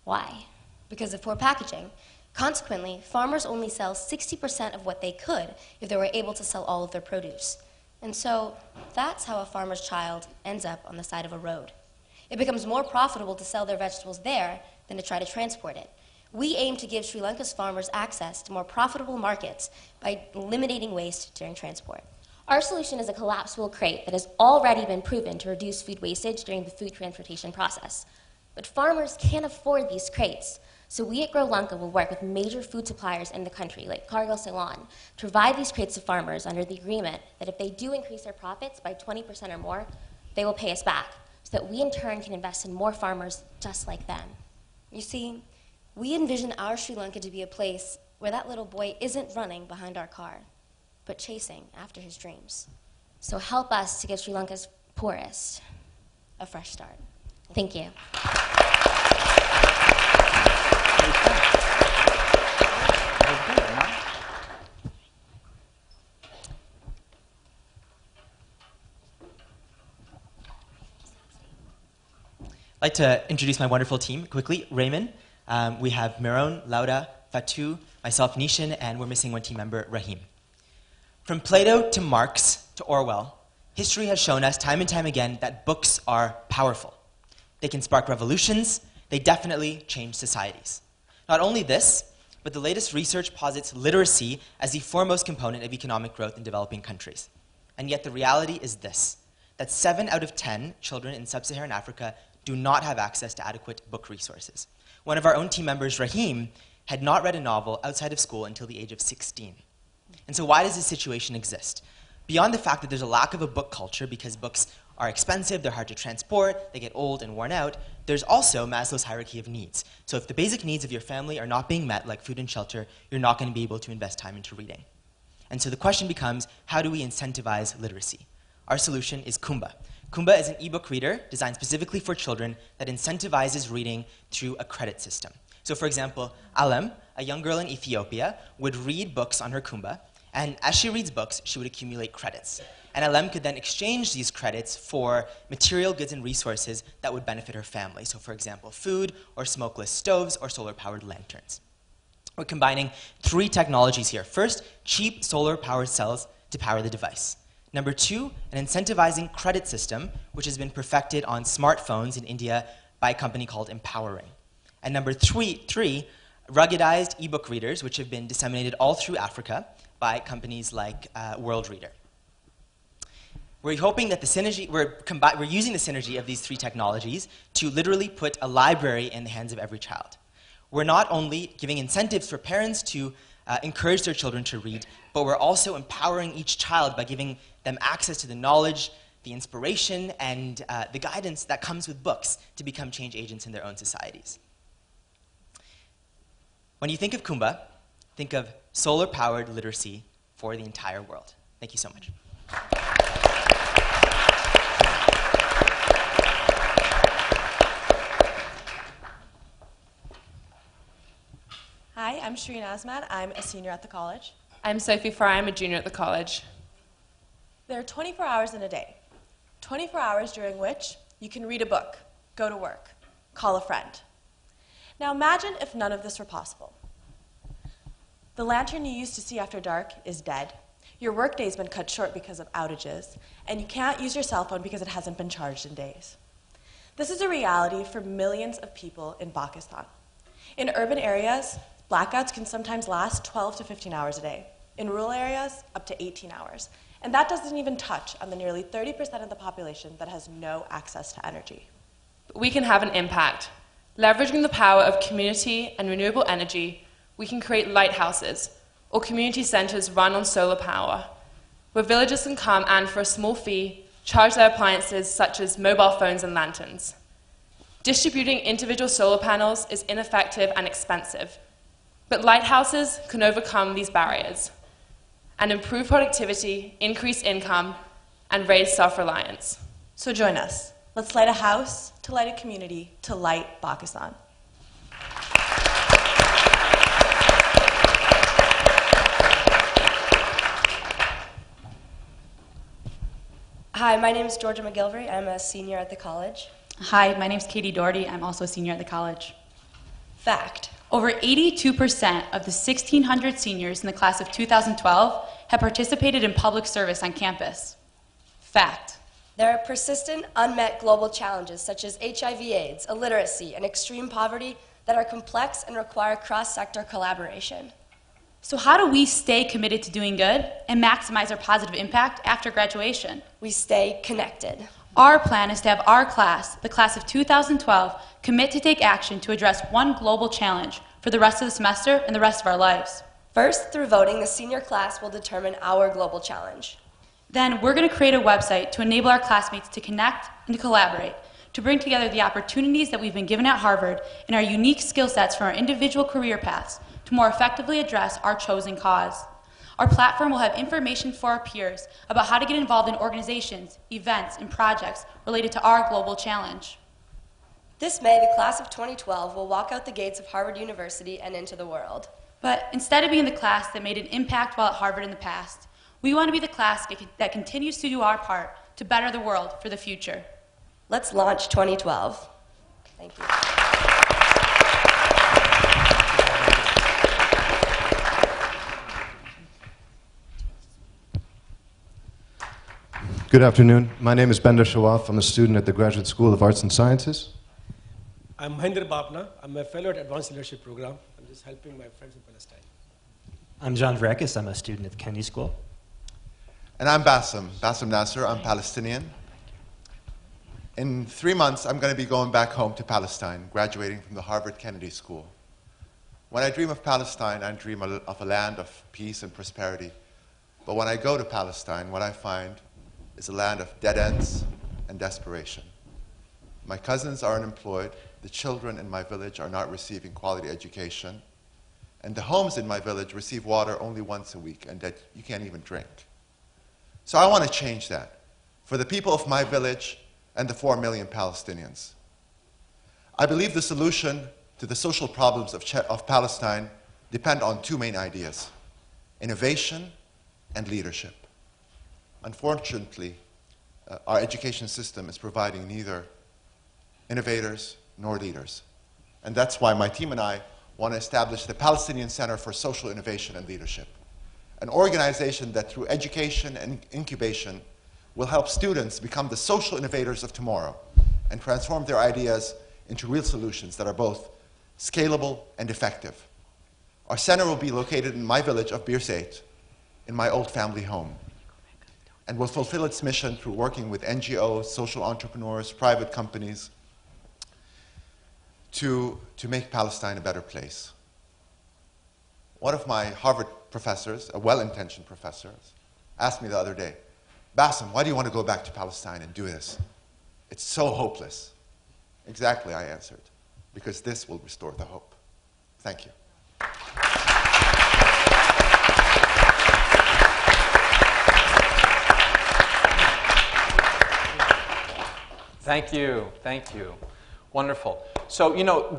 Why? Because of poor packaging. Consequently, farmers only sell 60% of what they could if they were able to sell all of their produce. And so, that's how a farmer's child ends up on the side of a road. It becomes more profitable to sell their vegetables there than to try to transport it. We aim to give Sri Lanka's farmers access to more profitable markets by eliminating waste during transport. Our solution is a collapsible crate that has already been proven to reduce food wastage during the food transportation process. But farmers can't afford these crates, so we at Grow Lanka will work with major food suppliers in the country, like Cargill Ceylon, to provide these crates to farmers under the agreement that if they do increase their profits by 20% or more, they will pay us back, so that we in turn can invest in more farmers just like them. You see, we envision our Sri Lanka to be a place where that little boy isn't running behind our car, but chasing after his dreams. So help us to give Sri Lanka's poorest a fresh start. Thank you. I'd like to introduce my wonderful team quickly. Raymond, we have Miron, Lauda, Fatou, myself, Nishan, and we're missing one team member, Rahim. From Plato to Marx to Orwell, history has shown us time and time again that books are powerful. They can spark revolutions. They definitely change societies. Not only this, but the latest research posits literacy as the foremost component of economic growth in developing countries. And yet the reality is this, that 7 out of 10 children in sub-Saharan Africa do not have access to adequate book resources. One of our own team members, Rahim, had not read a novel outside of school until the age of 16. And so why does this situation exist? Beyond the fact that there's a lack of a book culture because books are expensive, they're hard to transport, they get old and worn out, there's also Maslow's hierarchy of needs. So if the basic needs of your family are not being met, like food and shelter, you're not going to be able to invest time into reading. And so the question becomes, how do we incentivize literacy? Our solution is Kumba. Kumba is an ebook reader designed specifically for children that incentivizes reading through a credit system. So for example, Alem, a young girl in Ethiopia, would read books on her Kumba, and as she reads books, she would accumulate credits. And Alem could then exchange these credits for material goods and resources that would benefit her family. So for example, food, or smokeless stoves, or solar-powered lanterns. We're combining 3 technologies here. First, cheap solar-powered cells to power the device. Number 2, an incentivizing credit system, which has been perfected on smartphones in India by a company called Empowering. And number 3, ruggedized ebook readers, which have been disseminated all through Africa by companies like World Reader. We're hoping that the synergy, we're using the synergy of these 3 technologies to literally put a library in the hands of every child. We're not only giving incentives for parents to encourage their children to read, but we're also empowering each child by giving them access to the knowledge, the inspiration, and the guidance that comes with books to become change agents in their own societies. When you think of Kumba, think of solar-powered literacy for the entire world. Thank you so much. Hi, I'm Shireen Asmad. I'm a senior at the college. I'm Sophie Fry. I'm a junior at the college. There are 24 hours in a day. 24 hours during which you can read a book, go to work, call a friend. Now imagine if none of this were possible. The lantern you used to see after dark is dead. Your workday's been cut short because of outages, and you can't use your cell phone because it hasn't been charged in days. This is a reality for millions of people in Pakistan. In urban areas, blackouts can sometimes last 12 to 15 hours a day. In rural areas, up to 18 hours. And that doesn't even touch on the nearly 30% of the population that has no access to energy. We can have an impact. Leveraging the power of community and renewable energy, we can create lighthouses, or community centers run on solar power, where villagers can come and, for a small fee, charge their appliances such as mobile phones and lanterns. Distributing individual solar panels is ineffective and expensive, but lighthouses can overcome these barriers. and improve productivity, increase income, and raise self-reliance. So join us. Let's light a house to light a community to light Pakistan. Hi, my name is Georgia McGilvery. I'm a senior at the college. Hi, my name's Katie Doherty. I'm also a senior at the college. Fact. Over 82% of the 1,600 seniors in the class of 2012 have participated in public service on campus. Fact. There are persistent, unmet global challenges such as HIV/AIDS, illiteracy, and extreme poverty that are complex and require cross-sector collaboration. So how do we stay committed to doing good and maximize our positive impact after graduation? We stay connected. Our plan is to have our class, the class of 2012, commit to take action to address one global challenge for the rest of the semester and the rest of our lives. First, through voting, the senior class will determine our global challenge. Then we're going to create a website to enable our classmates to connect and to collaborate, to bring together the opportunities that we've been given at Harvard and our unique skill sets from our individual career paths to more effectively address our chosen cause. Our platform will have information for our peers about how to get involved in organizations, events, and projects related to our global challenge. This May, the class of 2012 will walk out the gates of Harvard University and into the world. But instead of being the class that made an impact while at Harvard in the past, we want to be the class that continues to do our part to better the world for the future. Let's launch 2012. Thank you. Good afternoon. My name is Bender Shawaf. I'm a student at the Graduate School of Arts and Sciences. I'm Mahinder Bapna. I'm a fellow at Advanced Leadership Program. I'm just helping my friends in Palestine. I'm John Vrekis. I'm a student at the Kennedy School. And I'm Bassem Nasser. I'm Palestinian. In 3 months, I'm going to be going back home to Palestine, graduating from the Harvard Kennedy School. When I dream of Palestine, I dream of a land of peace and prosperity. But when I go to Palestine, what I find is a land of dead ends and desperation. My cousins are unemployed, the children in my village are not receiving quality education, and the homes in my village receive water only once a week, and that you can't even drink. So I want to change that for the people of my village and the 4 million Palestinians. I believe the solution to the social problems of Palestine depend on 2 main ideas: innovation and leadership. Unfortunately, our education system is providing neither innovators nor leaders. And that's why my team and I want to establish the Palestinian Center for Social Innovation and Leadership, an organization that through education and incubation will help students become the social innovators of tomorrow and transform their ideas into real solutions that are both scalable and effective. Our center will be located in my village of Bir Zayt, in my old family home, and will fulfill its mission through working with NGOs, social entrepreneurs, private companies to make Palestine a better place. One of my Harvard professors, a well-intentioned professor, asked me the other day, "Bassem, why do you want to go back to Palestine and do this? It's so hopeless." Exactly, I answered, because this will restore the hope. Thank you. Thank you, thank you. Wonderful. So, you know,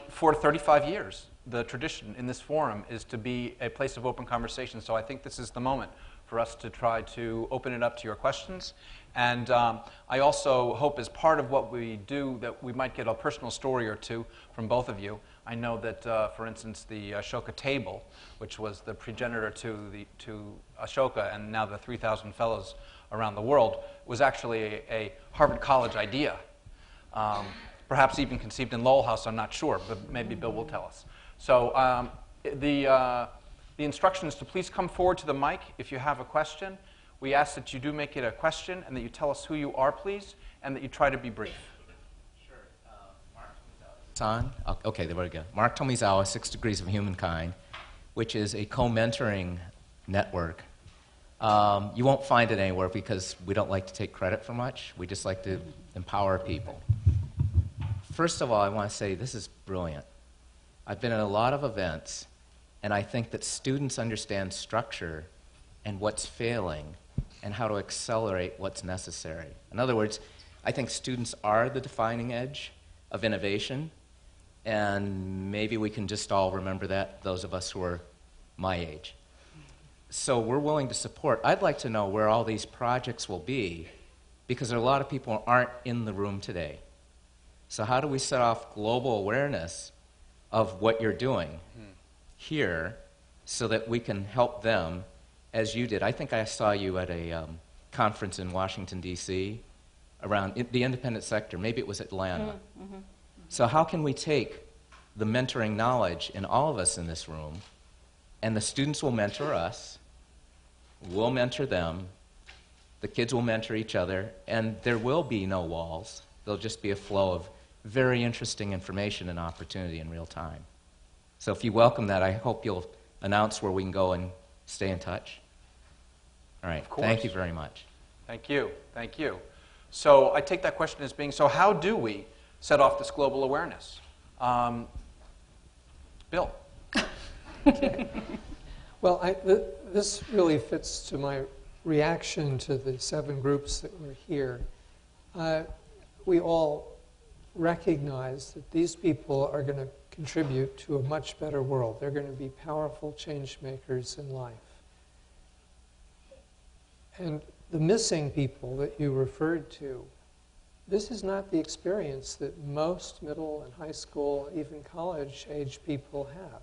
for 35 years, the tradition in this forum is to be a place of open conversation. So I think this is the moment for us to try to open it up to your questions. And I also hope as part of what we do that we might get a personal story or two from both of you. I know that, for instance, the Ashoka table, which was the progenitor to Ashoka and now the 3,000 fellows around the world, was actually a Harvard College idea. Perhaps even conceived in Lowell House, I'm not sure, but maybe Bill will tell us. So the instruction is to please come forward to the mic if you have a question. We ask that you do make it a question and that you tell us who you are, please, and that you try to be brief. Okay, there we go. Mark Tomizawa, 6 Degrees of Humankind, which is a co-mentoring network. You won't find it anywhere because we don't like to take credit for much. We just like to empower people. First of all, I want to say this is brilliant. I've been at a lot of events, And I think that students understand structure and what's failing and how to accelerate what's necessary. In other words, I think students are the defining edge of innovation, and maybe we can just all remember that, those of us who are my age. So we're willing to support. I'd like to know where all these projects will be, because there are a lot of people who aren't in the room today. So how do we set off global awareness of what you're doing here so that we can help them as you did? I think I saw you at a conference in Washington, D.C. around the independent sector. Maybe it was Atlanta. So how can we take the mentoring knowledge in all of us in this room, and the students will mentor us, we'll mentor them, the kids will mentor each other, and there will be no walls. There'll just be a flow of very interesting information and opportunity in real time. So if you welcome that, I hope you'll announce where we can go and stay in touch. All right, thank you very much. Thank you, thank you. So I take that question as being, so how do we set off this global awareness? Bill. Well, this really fits to my reaction to the 7 groups that were here. We all recognize that these people are going to contribute to a much better world. They're going to be powerful change makers in life. And the missing people that you referred to, this is not the experience that most middle and high school, even college-age people have.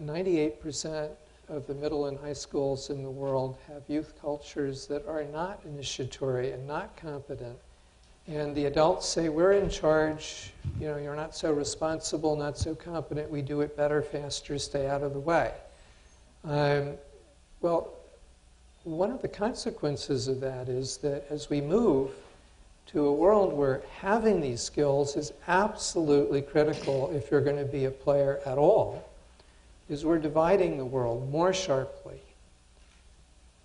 98% of the middle and high schools in the world have youth cultures that are not initiatory and not competent. And the adults say, we're in charge, you know, you're not so responsible, not so competent, we do it better, faster, stay out of the way. Well, one of the consequences of that is that as we move to a world where having these skills is absolutely critical if you're going to be a player at all, is we're dividing the world more sharply.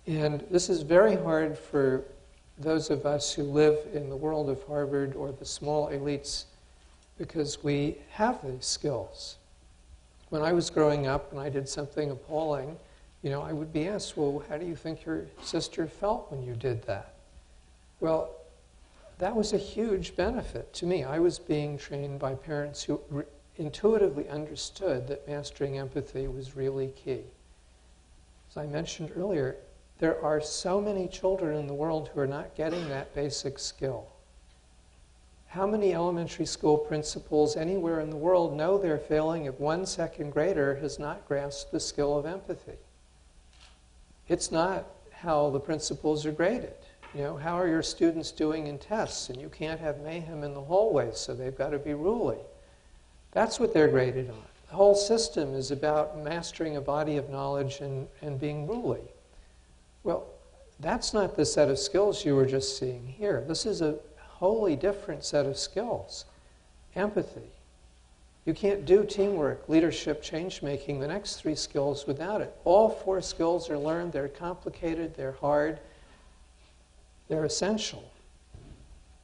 And this is very hard for those of us who live in the world of Harvard or the small elites, because we have these skills. When I was growing up and I did something appalling, you know, I would be asked, well, how do you think your sister felt when you did that? Well, that was a huge benefit to me. I was being trained by parents who intuitively understood that mastering empathy was really key. As I mentioned earlier, there are so many children in the world who are not getting that basic skill. How many elementary school principals anywhere in the world know they're failing if one second grader has not grasped the skill of empathy? It's not how the principals are graded. You know, how are your students doing in tests? And you can't have mayhem in the hallways, so they've got to be ruly. That's what they're graded on. The whole system is about mastering a body of knowledge and being ruly. Well, that's not the set of skills you were just seeing here. This is a wholly different set of skills. Empathy. You can't do teamwork, leadership, change-making, the next 3 skills without it. All 4 skills are learned. They're complicated. They're hard. They're essential.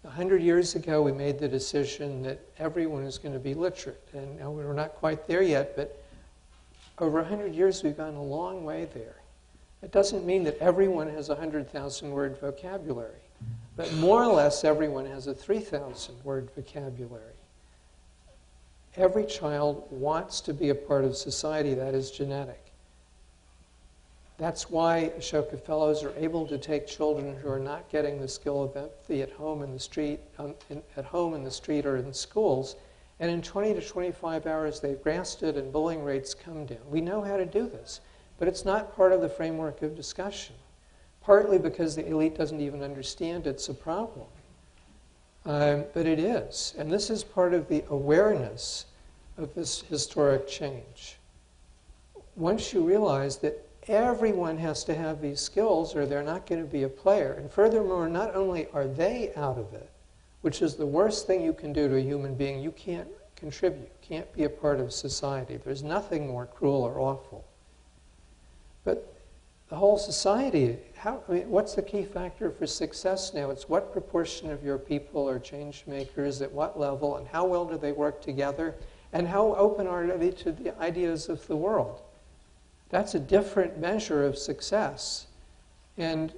100 years ago, we made the decision that everyone is going to be literate. And now we're not quite there yet, but over 100 years, we've gone a long way there. It doesn't mean that everyone has a 100,000-word vocabulary, but more or less everyone has a 3,000-word vocabulary. Every child wants to be a part of society. That is genetic. That's why Ashoka Fellows are able to take children who are not getting the skill of empathy at home in the street, or in schools, and in 20 to 25 hours they've grasped it and bullying rates come down. We know how to do this, but it's not part of the framework of discussion, partly because the elite doesn't even understand it's a problem. But it is, and this is part of the awareness of this historic change. Once you realize that everyone has to have these skills or they're not going to be a player, and furthermore, not only are they out of it, which is the worst thing you can do to a human being, you can't contribute, can't be a part of society. There's nothing more cruel or awful. But the whole society, what's the key factor for success now? It's what proportion of your people are change makers, at what level, and how well do they work together? And how open are they to the ideas of the world? That's a different measure of success. And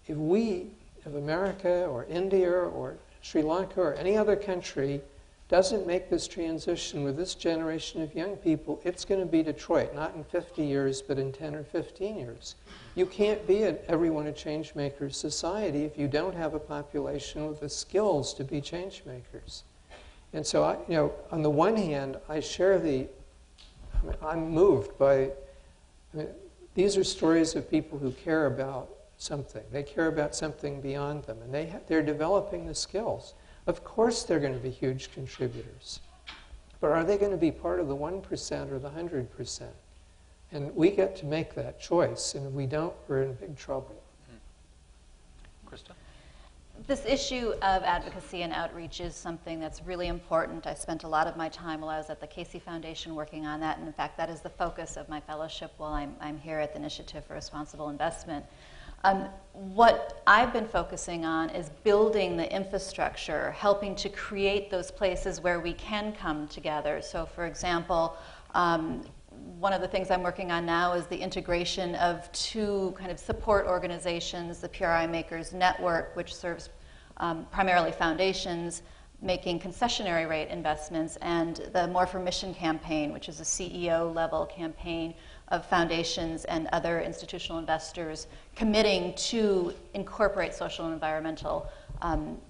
if America or India or Sri Lanka or any other country doesn't make this transition with this generation of young people, it's going to be Detroit, not in 50 years, but in 10 or 15 years. You can't be an everyone a change maker society if you don't have a population with the skills to be change makers. And so, on the one hand, I'm moved by, these are stories of people who care about something. They care about something beyond them, and they're developing the skills. Of course they're going to be huge contributors. But are they going to be part of the 1% or the 100%? And we get to make that choice, and if we don't, we're in big trouble. Christa? This issue of advocacy and outreach is something that's really important. I spent a lot of my time while I was at the Casey Foundation working on that, and in fact, that is the focus of my fellowship while I'm here at the Initiative for Responsible Investment. What I've been focusing on is building the infrastructure, helping to create those places where we can come together. So, for example, one of the things I'm working on now is the integration of two kind of support organizations, the PRI Makers Network, which serves primarily foundations, making concessionary rate investments, and the More for Mission campaign, which is a CEO-level campaign of foundations and other institutional investors committing to incorporate social and environmental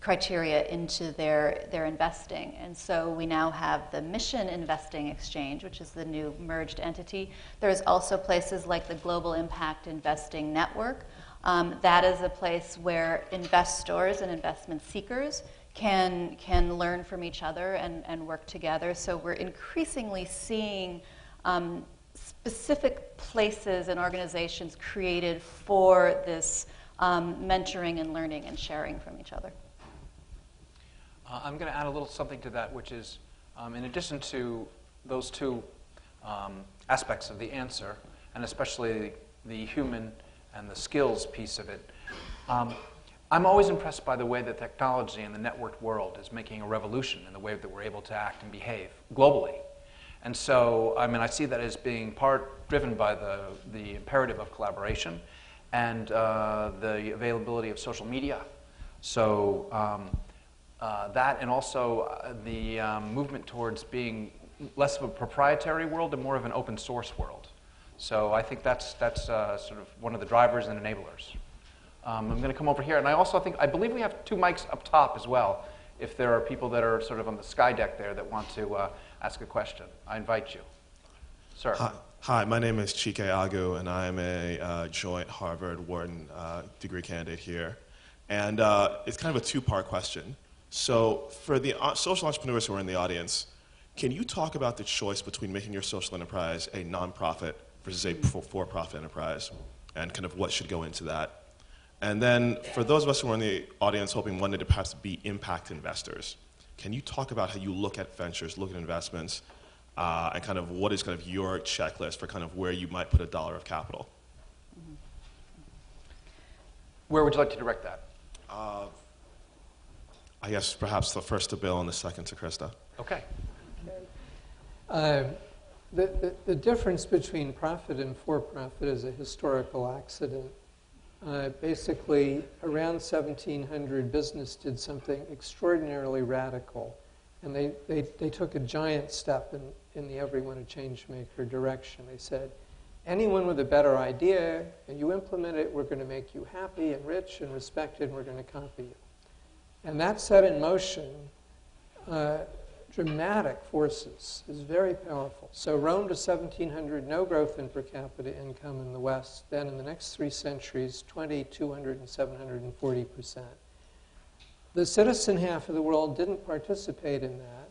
criteria into their investing. And so we now have the Mission Investing Exchange, which is the new merged entity. There's also places like the Global Impact Investing Network. That is a place where investors and investment seekers can learn from each other and work together. So we're increasingly seeing specific places and organizations created for this mentoring and learning and sharing from each other. I'm going to add a little something to that, which is, in addition to those two aspects of the answer, and especially the human and the skills piece of it, I'm always impressed by the way that technology and the networked world is making a revolution in the way that we're able to act and behave globally. And so, I see that as being part driven by the imperative of collaboration and the availability of social media. So that, and also the movement towards being less of a proprietary world and more of an open source world. So I think that's sort of one of the drivers and enablers. I'm going to come over here, and I believe we have two mics up top as well, if there are people that are sort of on the sky deck there that want to ask a question. I invite you. Sir. Hi, my name is Chike Agu, and I am a joint Harvard-Wharton degree candidate here. And it's kind of a two-part question. So for the social entrepreneurs who are in the audience, can you talk about the choice between making your social enterprise a nonprofit versus a for-profit enterprise, and kind of what should go into that? And then for those of us who are in the audience hoping one day to perhaps be impact investors, can you talk about how you look at ventures, look at investments, and kind of what is kind of your checklist for kind of where you might put $1 of capital? Where would you like to direct that? I guess perhaps the first to Bill and the second to Christa. Okay. The difference between profit and for-profit is a historical accident. Basically, around 1700, business did something extraordinarily radical. And they took a giant step in the everyone a change maker direction. They said, anyone with a better idea, and you implement it, we're going to make you happy and rich and respected, and we're going to copy you. And that set in motion dramatic forces. Is very powerful. So Rome to 1700, no growth in per capita income in the West. Then in the next 3 centuries, 20, 200, and 740%. The citizen half of the world didn't participate in that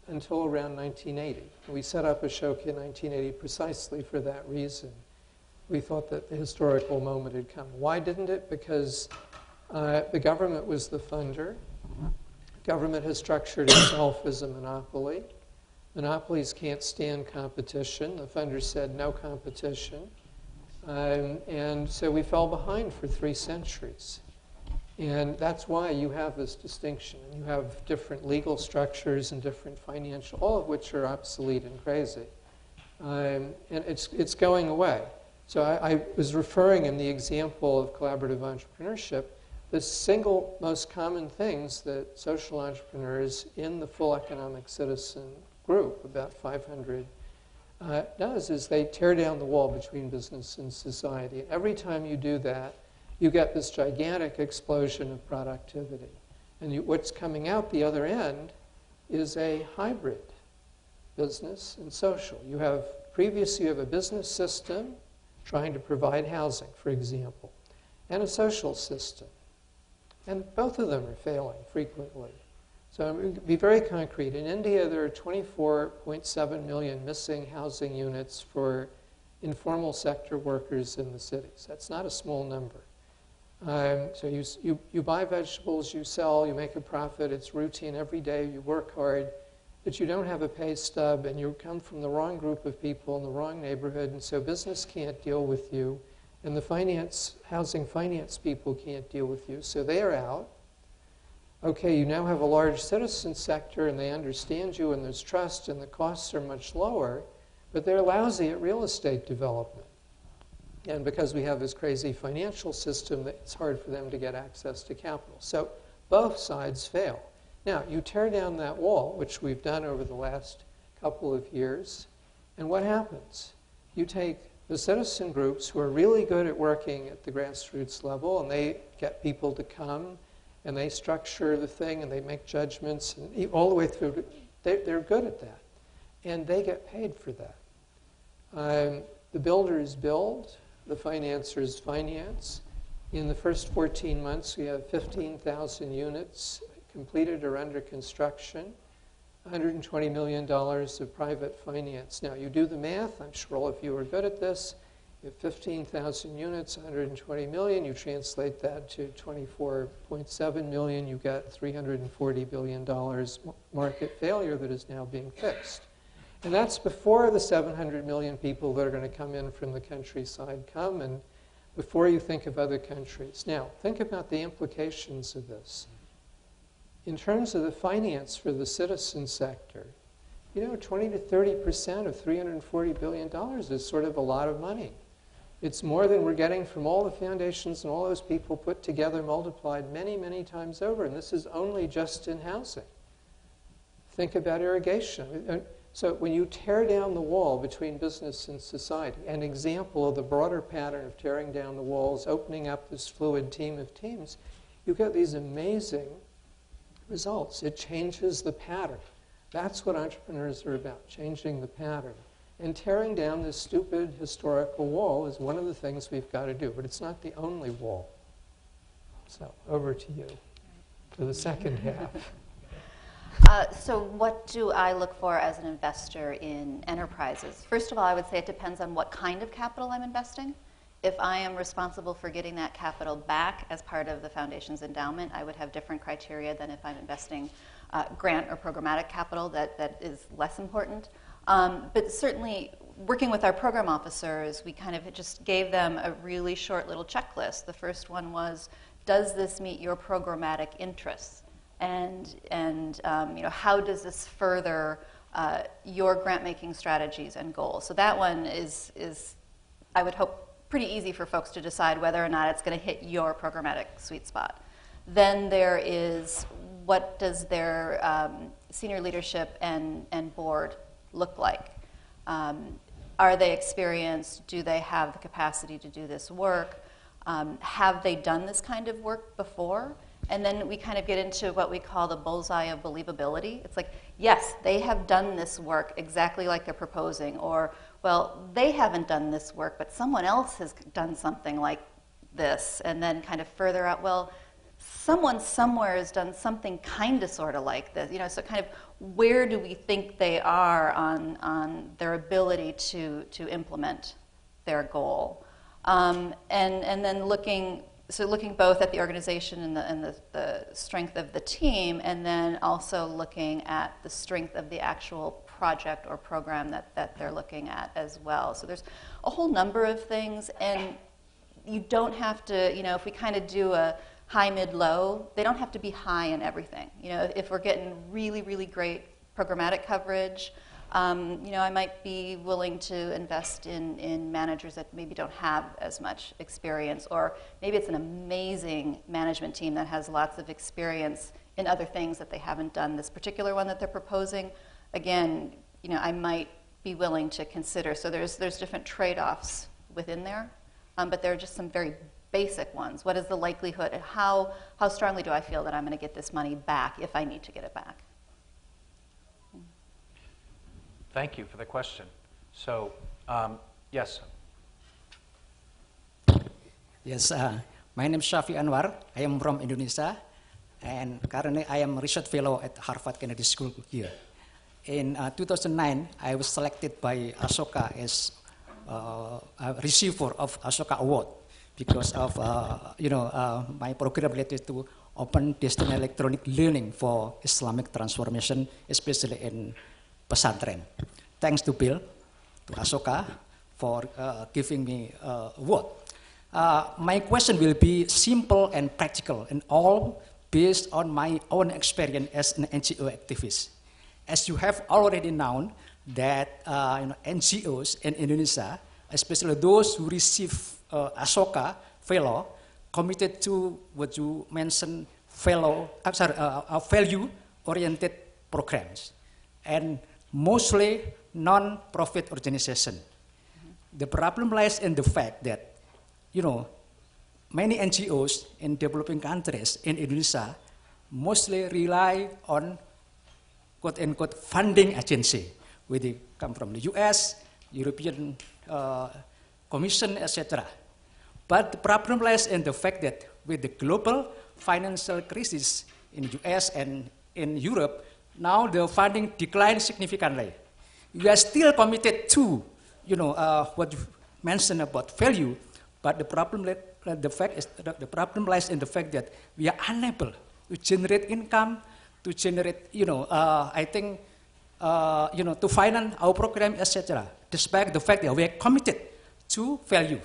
until around 1980. We set up Ashoka in 1980 precisely for that reason. We thought that the historical moment had come. Why didn't it? Because the government was the funder. Government has structured itself as a monopoly. Monopolies can't stand competition. The funders said no competition. And so we fell behind for 3 centuries. And that's why you have this distinction. You have different legal structures and different financial, all of which are obsolete and crazy. And it's going away. So I was referring in the example of collaborative entrepreneurship, the single most common things that social entrepreneurs in the full economic citizen group, about 500, does is they tear down the wall between business and society. Every time you do that, you get this gigantic explosion of productivity. And what's coming out the other end is a hybrid, business and social. You have a business system trying to provide housing, for example, and a social system. And both of them are failing frequently. So I'm going to be very concrete. In India, there are 24.7 million missing housing units for informal sector workers in the cities. That's not a small number. So you buy vegetables, you sell, you make a profit, it's routine every day, you work hard, but you don't have a pay stub, and you come from the wrong group of people in the wrong neighborhood, and so business can't deal with you, and the housing finance people can't deal with you, so they are out. Okay, you now have a large citizen sector, and they understand you, and there's trust, and the costs are much lower, but they're lousy at real estate development. And because we have this crazy financial system, it's hard for them to get access to capital. So both sides fail. Now, you tear down that wall, which we've done over the last couple of years, and what happens? You take the citizen groups who are really good at working at the grassroots level, and they get people to come, and they structure the thing, and they make judgments, and all the way through. They're good at that, and they get paid for that. The builders build, the financiers finance. In the first 14 months, we have 15,000 units completed or under construction, $120 million of private finance. Now, you do the math. I'm sure all of you are good at this. You have 15,000 units, 120 million. You translate that to 24.7 million. You get $340 billion market failure that is now being fixed. And that's before the 700 million people that are going to come in from the countryside come, and before you think of other countries. Now, think about the implications of this. In terms of the finance for the citizen sector, 20 to 30% of $340 billion is sort of a lot of money. It's more than we're getting from all the foundations and all those people put together, multiplied many, many times over. And this is only just in housing. Think about irrigation. So when you tear down the wall between business and society, an example of the broader pattern of tearing down the walls, opening up this fluid team of teams, you get these amazing results. It changes the pattern. That's what entrepreneurs are about, changing the pattern. And tearing down this stupid historical wall is one of the things we've got to do, but it's not the only wall. So over to you for the second half. So what do I look for as an investor in enterprises? First of all, I would say it depends on what kind of capital I'm investing. If I am responsible for getting that capital back as part of the foundation's endowment, I would have different criteria than if I'm investing grant or programmatic capital. That is less important. But certainly, working with our program officers, we kind of just gave them a really short little checklist. The first one was, does this meet your programmatic interests? And how does this further your grant-making strategies and goals? So that one is, I would hope, pretty easy for folks to decide whether or not it's going to hit your programmatic sweet spot. Then there is, what does their senior leadership and board look like? Are they experienced? Do they have the capacity to do this work? Have they done this kind of work before? And then we kind of get into what we call the bullseye of believability. It's like, yes, they have done this work exactly like they're proposing, or, well, they haven't done this work, but someone else has done something like this. And then kind of further out, well, someone somewhere has done something kind of sort of like this. So kind of where do we think they are on their ability to implement their goal? And then looking both at the organization and the strength of the team, and then also looking at the strength of the actual project or program that they're looking at as well. So there's a whole number of things, and you don't have to, if we kind of do a high, mid, low. They don't have to be high in everything. You know, if we're getting really, really great programmatic coverage, you know, I might be willing to invest in managers that maybe don't have as much experience, or maybe it's an amazing management team that has lots of experience in other things that they haven't done. This particular one that they're proposing, again, you know, I might be willing to consider. So there's different trade-offs within there, but there are just some very basic ones. What is the likelihood, and how strongly do I feel that I'm going to get this money back if I need to get it back? Thank you for the question. So, yes. Yes, my name is Shafi Anwar. I am from Indonesia, and currently I am a research fellow at Harvard Kennedy School here. In 2009, I was selected by Ashoka as a receiver of Ashoka Award because of my program related to open distance electronic learning for Islamic transformation, especially in pesantren. Thanks to Bill, to Ashoka, for giving me award. My question will be simple and practical, and all based on my own experience as an NGO activist. As you have already known that NGOs in Indonesia, especially those who receive Ashoka Fellow, committed to what you mentioned, value-oriented programs, and mostly non-profit organization. The problem lies in the fact that, many NGOs in developing countries in Indonesia mostly rely on quote-unquote funding agency, where they come from the US, European Commission, etc. But the problem lies in the fact that with the global financial crisis in the US and in Europe, now the funding declined significantly. We are still committed to, what you mentioned about value, but the problem lies in the fact that we are unable to generate income, to generate, to finance our program, etc. Despite the fact that we are committed to value.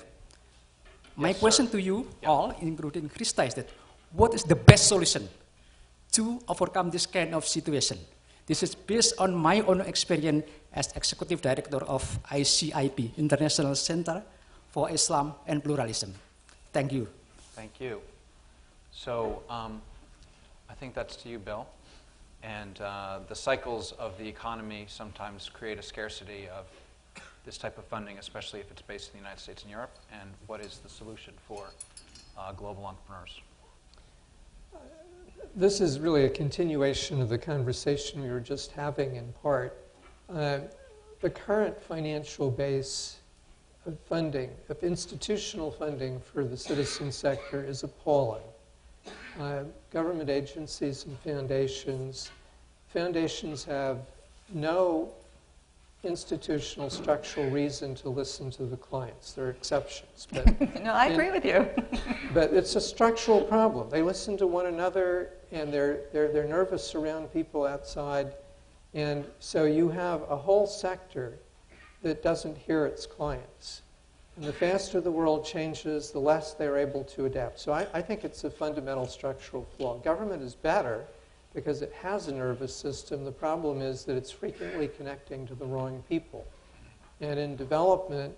My question to you all, including Christa, is that what is the best solution to overcome this kind of situation? This is based on my own experience as Executive Director of ICIP, International Center for Islam and Pluralism. Thank you. Thank you. So I think that's to you, Bill. And the cycles of the economy sometimes create a scarcity of this type of funding, especially if it's based in the United States and Europe. And what is the solution for global entrepreneurs? This is really a continuation of the conversation we were just having in part. The current financial base of funding, of institutional funding for the citizen sector is appalling. Government agencies and foundations have no institutional structural reason to listen to the clients. There are exceptions. But no, I agree with you. But it's a structural problem. They listen to one another, and they're nervous around people outside. And so you have a whole sector that doesn't hear its clients. And the faster the world changes, the less they're able to adapt. So I think it's a fundamental structural flaw. Government is better because it has a nervous system. The problem is that it's frequently connecting to the wrong people. And in development,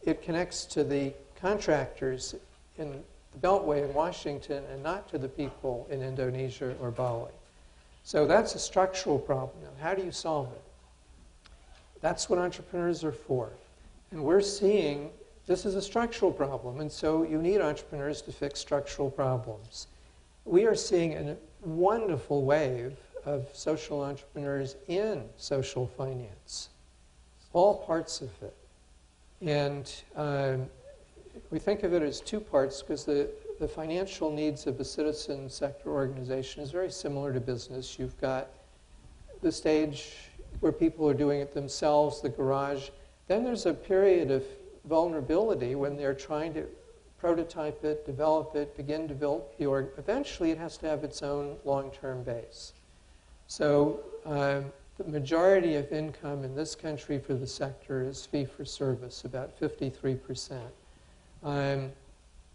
it connects to the contractors in the Beltway in Washington and not to the people in Indonesia or Bali. So that's a structural problem. Now, how do you solve it? That's what entrepreneurs are for. And we're seeing this is a structural problem, and so you need entrepreneurs to fix structural problems. We are seeing a wonderful wave of social entrepreneurs in social finance, all parts of it. And we think of it as two parts because the financial needs of a citizen sector organization is very similar to business. You've got the stage where people are doing it themselves, the garage. Then there's a period of vulnerability when they're trying to prototype it, develop it, begin to build the org. Eventually, it has to have its own long-term base. So the majority of income in this country for the sector is fee-for-service, about 53%.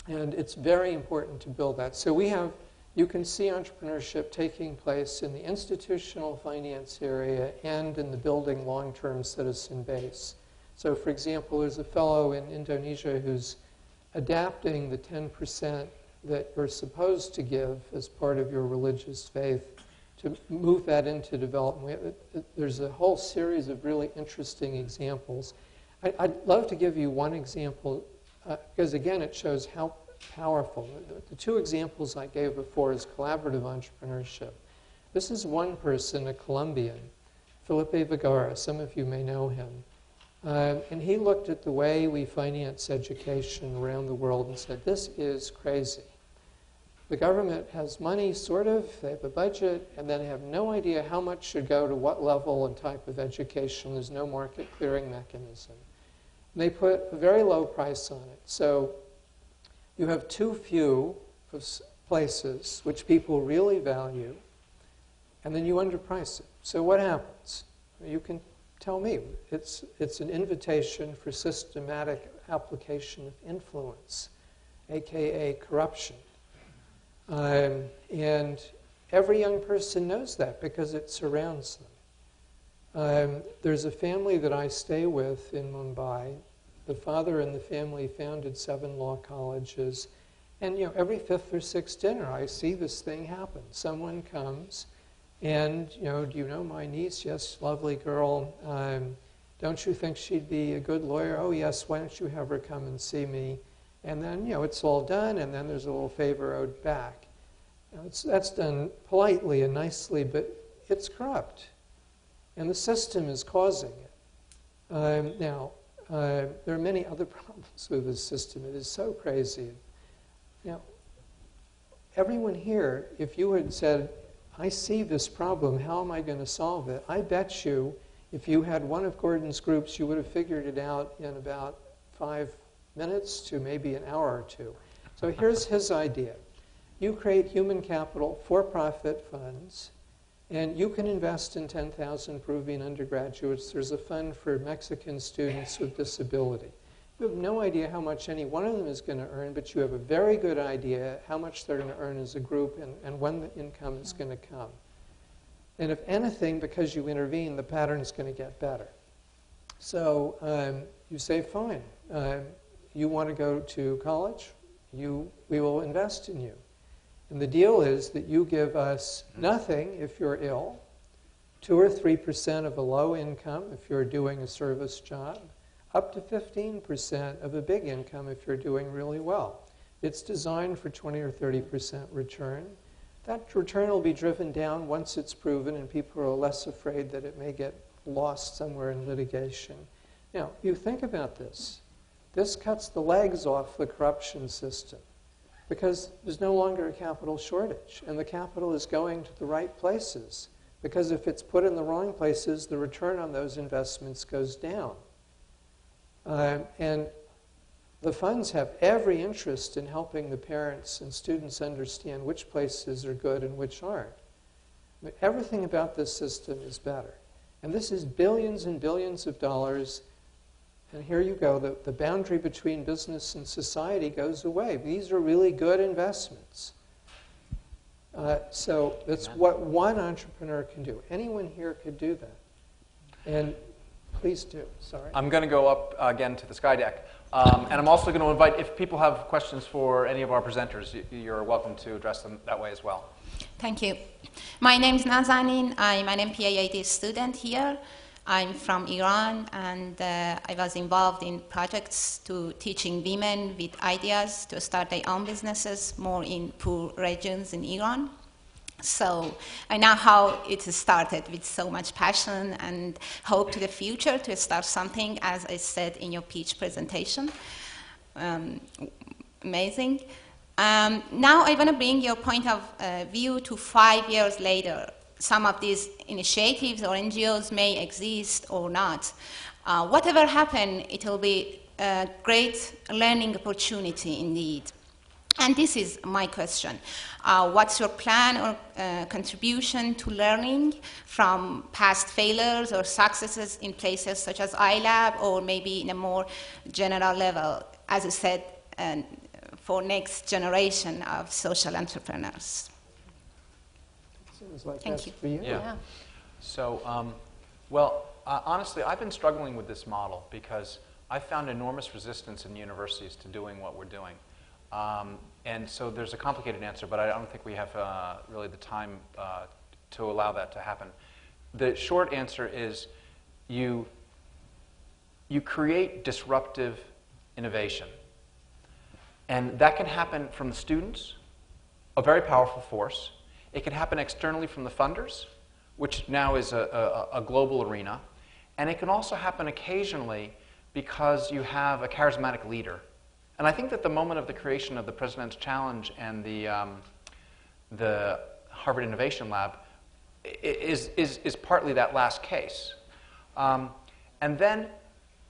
And it's very important to build that. So you can see entrepreneurship taking place in the institutional finance area and in the building long-term citizen base. So for example, there's a fellow in Indonesia who's adapting the 10% that you're supposed to give as part of your religious faith to move that into development. There's a whole series of really interesting examples. I'd love to give you one example because, again, it shows how powerful. The two examples I gave before is collaborative entrepreneurship. This is one person, a Colombian, Felipe Vergara. Some of you may know him. And he looked at the way we finance education around the world and said, this is crazy. The government has money, sort of, they have a budget, and then they have no idea how much should go to what level and type of education. There's no market clearing mechanism. And they put a very low price on it. So you have too few places which people really value, and then you underprice it. So what happens? You can tell me. It's an invitation for systematic application of influence, aka corruption. And every young person knows that because it surrounds them. There's a family that I stay with in Mumbai. The father and the family founded 7 law colleges. And every 5th or 6th dinner, I see this thing happen. Someone comes and, do you know my niece? Yes, lovely girl. Don't you think she'd be a good lawyer? Oh, yes, why don't you have her come and see me? And then, it's all done, and then there's a little favor owed back. That's done politely and nicely, but it's corrupt. And the system is causing it. Now, there are many other problems with this system. It is so crazy. Now, everyone here, if you had said, I see this problem, how am I going to solve it? I bet you, if you had one of Gordon's groups, you would have figured it out in about 5 minutes to maybe an hour or 2. So here's his idea. You create human capital, for-profit funds, and you can invest in 10,000 Peruvian undergraduates. There's a fund for Mexican students with disability. You have no idea how much any one of them is going to earn, but you have a very good idea how much they're going to earn as a group and when the income is going to come. And if anything, because you intervene, the pattern is going to get better. So you say, fine. You want to go to college? We will invest in you. And the deal is that you give us nothing if you're ill, 2 or 3% of a low income if you're doing a service job, up to 15% of a big income if you're doing really well. It's designed for 20 or 30% return. That return will be driven down once it's proven and people are less afraid that it may get lost somewhere in litigation. Now, you think about this. This cuts the legs off the corruption system because there's no longer a capital shortage, and the capital is going to the right places, because if it's put in the wrong places, the return on those investments goes down. And the funds have every interest in helping the parents and students understand which places are good and which aren't. I mean, everything about this system is better. And this is billions and billions of dollars. And here you go, the boundary between business and society goes away. These are really good investments. So that's what one entrepreneur can do. Anyone here could do that. And please do, sorry. I'm going to go up again to the Sky Deck. And I'm also going to invite, if people have questions for any of our presenters, you're welcome to address them that way as well. Thank you. My name is Nazanin. I'm an MPAIT student here. I'm from Iran, and I was involved in projects to teaching women with ideas to start their own businesses more in poor regions in Iran. So I know how it started with so much passion and hope to the future to start something, as I said in your pitch presentation. Amazing. Now I want to bring your point of view to 5 years later. Some of these initiatives or NGOs may exist or not. Whatever happens, it will be a great learning opportunity indeed. And this is my question. What's your plan or contribution to learning from past failures or successes in places such as iLab, or maybe in a more general level? As I said, for next generation of social entrepreneurs. Seems like Thank that's you. for you. Yeah. So, well, honestly, I've been struggling with this model because I found enormous resistance in universities to doing what we're doing. And so there's a complicated answer, but I don't think we have really the time to allow that to happen. The short answer is you create disruptive innovation. And that can happen from the students, a very powerful force. It can happen externally from the funders, which now is a global arena. And it can also happen occasionally because you have a charismatic leader. And I think that the moment of the creation of the President's Challenge and the Harvard Innovation Lab is partly that last case. And then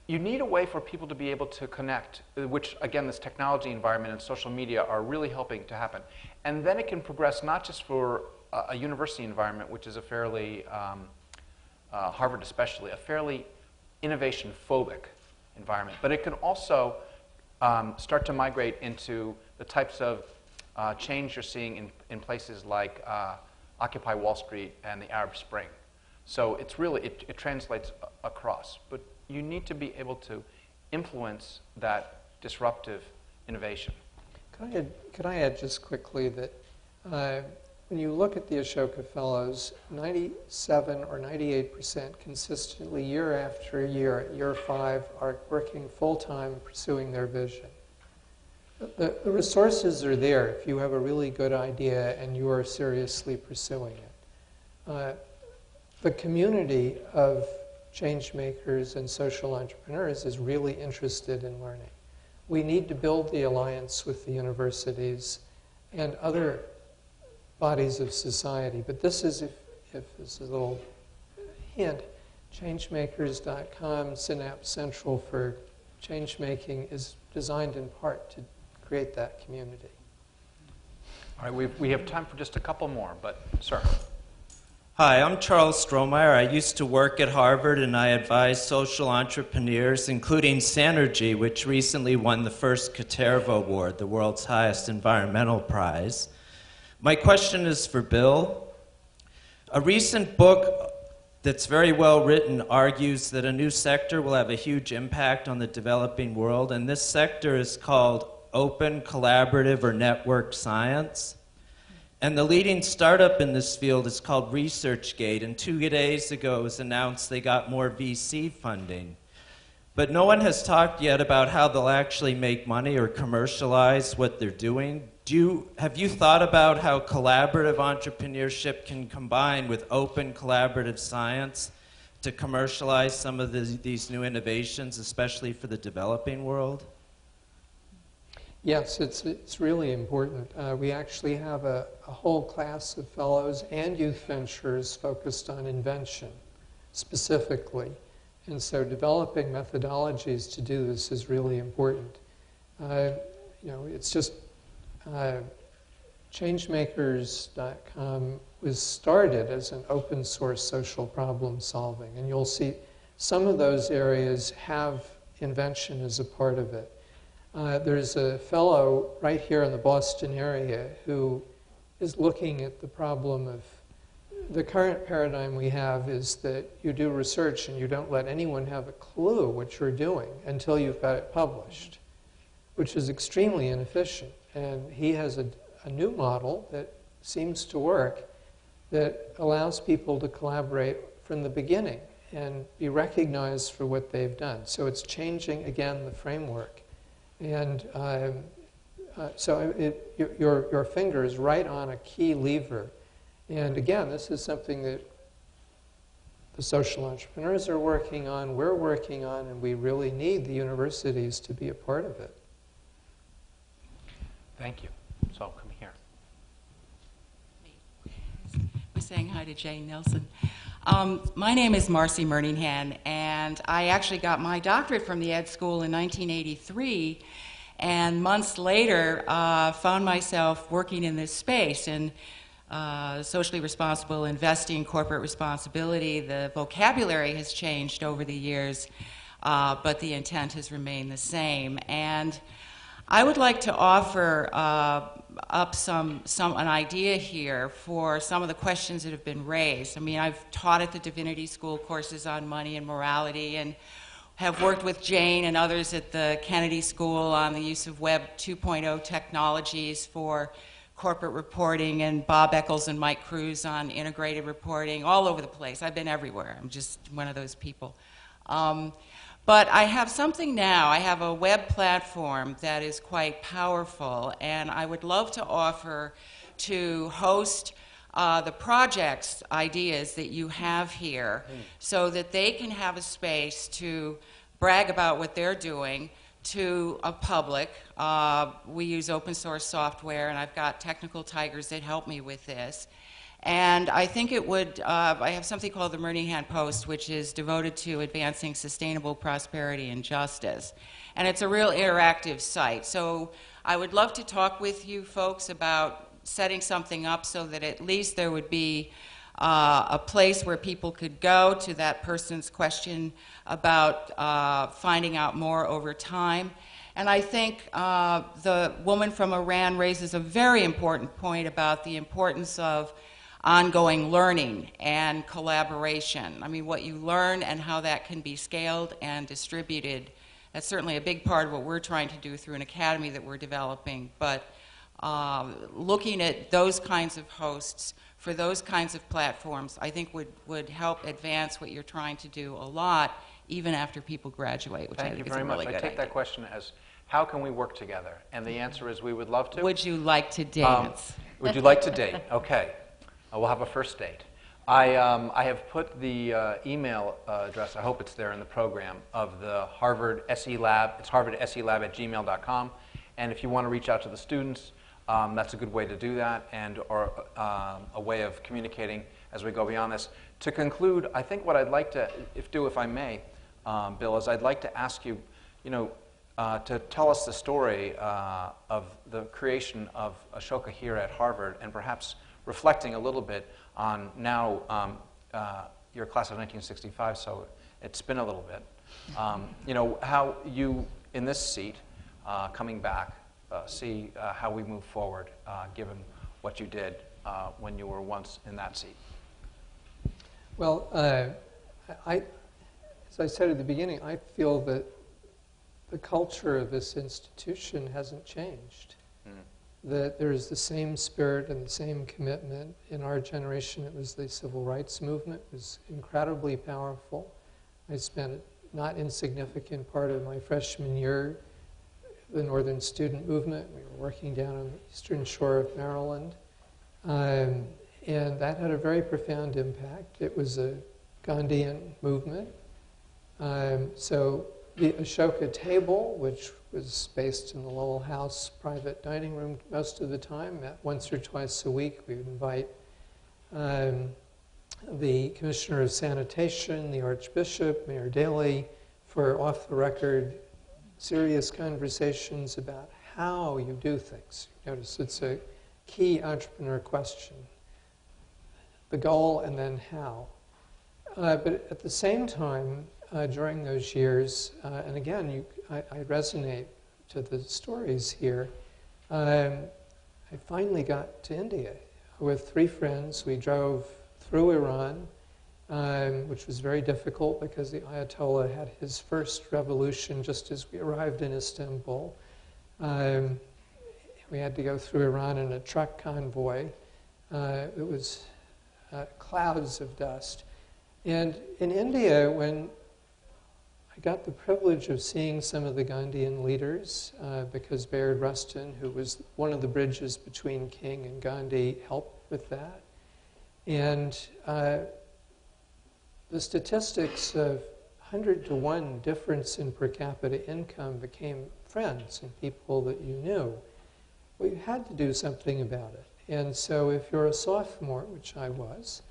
you need a way for people to be able to connect, which, again, this technology environment and social media are really helping to happen. And then it can progress not just for a university environment, which is a fairly, Harvard especially, a fairly innovation-phobic environment, but it can also start to migrate into the types of change you're seeing in places like Occupy Wall Street and the Arab Spring. So it's really, it translates across. But you need to be able to influence that disruptive innovation. Could I add just quickly that when you look at the Ashoka Fellows, 97 or 98% consistently year after year, at year 5, are working full-time pursuing their vision. The resources are there if you have a really good idea and you are seriously pursuing it. The community of change makers and social entrepreneurs is really interested in learning. We need to build the alliance with the universities and other bodies of society. But this is, if this is a little hint, changemakers.com, Synapse Central for change making is designed in part to create that community. All right, we have time for just a couple more, but sir. Hi, I'm Charles Strohmeyer. I used to work at Harvard and I advise social entrepreneurs, including Sanergy, which recently won the first Katerva Award, the world's highest environmental prize. My question is for Bill. A recent book that's very well written argues that a new sector will have a huge impact on the developing world, and this sector is called open, collaborative, or networked science. And the leading startup in this field is called ResearchGate, and 2 days ago it was announced they got more VC funding. But no one has talked yet about how they'll actually make money or commercialize what they're doing. Have you thought about how collaborative entrepreneurship can combine with open collaborative science to commercialize some of these new innovations, especially for the developing world? Yes, it's really important. We actually have a whole class of fellows and youth venturers focused on invention specifically. And so developing methodologies to do this is really important. It's just changemakers.com was started as an open source social problem solving. And you'll see some of those areas have invention as a part of it. There's a fellow right here in the Boston area who is looking at the problem of the current paradigm we have is that you do research and you don't let anyone have a clue what you're doing until you've got it published, which is extremely inefficient. And he has a new model that seems to work that allows people to collaborate from the beginning and be recognized for what they've done. So it's changing, again, the framework. And your finger is right on a key lever. And again, this is something that the social entrepreneurs are working on, we're working on, and we really need the universities to be a part of it. Thank you. So come here. We're saying hi to Jane Nelson. My name is Marcy Murninghan, and I actually got my doctorate from the Ed School in 1983, and months later found myself working in this space in socially responsible investing, corporate responsibility. The vocabulary has changed over the years, but the intent has remained the same. And I would like to offer up an idea here for some of the questions that have been raised. I mean, I've taught at the Divinity School courses on money and morality, and have worked with Jane and others at the Kennedy School on the use of Web 2.0 technologies for corporate reporting, and Bob Eccles and Mike Cruz on integrated reporting, all over the place. I've been everywhere. I'm just one of those people. But I have something now. I have a web platform that is quite powerful, and I would love to offer to host the projects, ideas that you have here, so that they can have a space to brag about what they're doing to a public. We use open source software, and I've got technical tigers that help me with this. And I think it would, I have something called the Murninghan Post, which is devoted to advancing sustainable prosperity and justice. And it's a real interactive site. So I would love to talk with you folks about setting something up so that at least there would be a place where people could go to that person's question about finding out more over time. And I think the woman from Iran raises a very important point about the importance of ongoing learning and collaboration. I mean, what you learn and how that can be scaled and distributed, that's certainly a big part of what we're trying to do through an academy that we're developing. But looking at those kinds of hosts for those kinds of platforms, I think would help advance what you're trying to do a lot, even after people graduate, which I think is a really good idea. Thank you very much. I take that question as, how can we work together? And the answer is, we would love to. Would you like to dance? Would you like to date? Okay. We'll have a first date. I have put the email address, I hope it's there in the program, of the Harvard SE Lab. It's harvardselab@gmail.com. And if you want to reach out to the students, that's a good way to do that, and or a way of communicating as we go beyond this. To conclude, I think what I'd like to do, if I may, Bill, is I'd like to ask you, to tell us the story of the creation of Ashoka here at Harvard, and perhaps reflecting a little bit on now your class of 1965, so it's been a little bit. How you, in this seat, coming back, see how we move forward, given what you did when you were once in that seat. Well, as I said at the beginning, I feel that the culture of this institution hasn't changed. That there is the same spirit and the same commitment. In our generation, it was the civil rights movement. It was incredibly powerful. I spent a not insignificant part of my freshman year, the Northern Student Movement. We were working down on the eastern shore of Maryland. And that had a very profound impact. It was a Gandhian movement. So the Ashoka table, which was based in the Lowell House private dining room most of the time, met once or twice a week. We would invite the Commissioner of Sanitation, the Archbishop, Mayor Dela, for off-the-record serious conversations about how you do things. Notice it's a key entrepreneur question. The goal and then how. But at the same time, during those years, and again, I resonate to the stories here, I finally got to India with 3 friends. We drove through Iran, which was very difficult because the Ayatollah had his first revolution just as we arrived in Istanbul. We had to go through Iran in a truck convoy. It was clouds of dust. And in India, when I got the privilege of seeing some of the Gandhian leaders, because Bayard Rustin, who was one of the bridges between King and Gandhi, helped with that. And the statistics of 100-to-1 difference in per capita income became friends and people that you knew. We had to do something about it. And so if you're a sophomore, which I was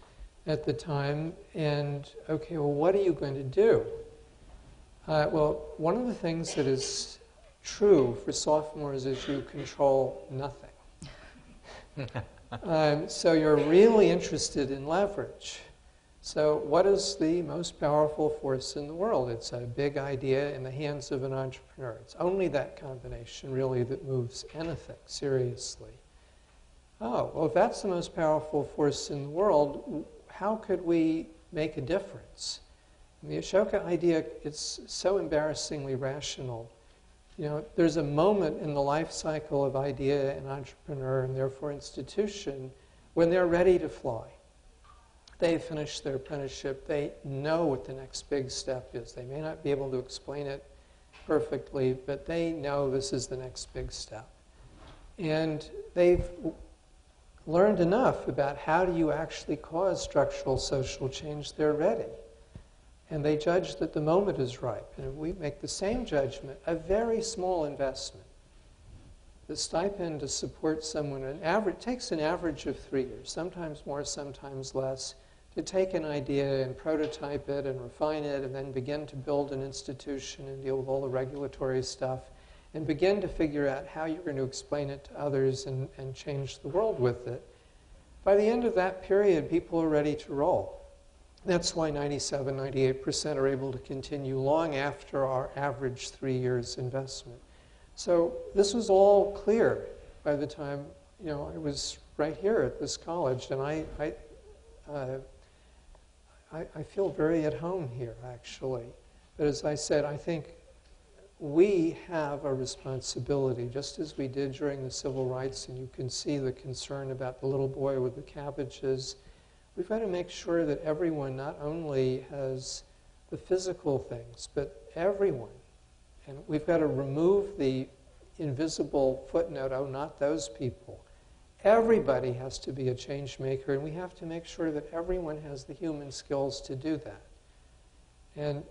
at the time, and okay, well, what are you going to do? Well, one of the things that is true for sophomores is you control nothing. So you're really interested in leverage. So what is the most powerful force in the world? It's a big idea in the hands of an entrepreneur. It's only that combination, really, that moves anything seriously. Oh, well, if that's the most powerful force in the world, how could we make a difference? And the Ashoka idea, it's so embarrassingly rational. You know, there's a moment in the life cycle of idea and entrepreneur, and therefore institution, when they're ready to fly. They've finished their apprenticeship. They know what the next big step is. They may not be able to explain it perfectly, but they know this is the next big step. And they've learned enough about how do you actually cause structural social change. They're ready. And they judge that the moment is ripe. And if we make the same judgment, a very small investment, the stipend to support someone, takes an average of 3 years, sometimes more, sometimes less, to take an idea and prototype it and refine it and then begin to build an institution and deal with all the regulatory stuff and begin to figure out how you're going to explain it to others and change the world with it. By the end of that period, people are ready to roll. That's why 97, 98% are able to continue long after our average 3 years investment. So this was all clear by the time, you know, I was right here at this college, and I feel very at home here, actually. But as I said, I think we have a responsibility, just as we did during the civil rights, and you can see the concern about the little boy with the cabbages. We've got to make sure that everyone not only has the physical things, but everyone. And we've got to remove the invisible footnote, oh, not those people. Everybody has to be a change maker, and we have to make sure that everyone has the human skills to do that. And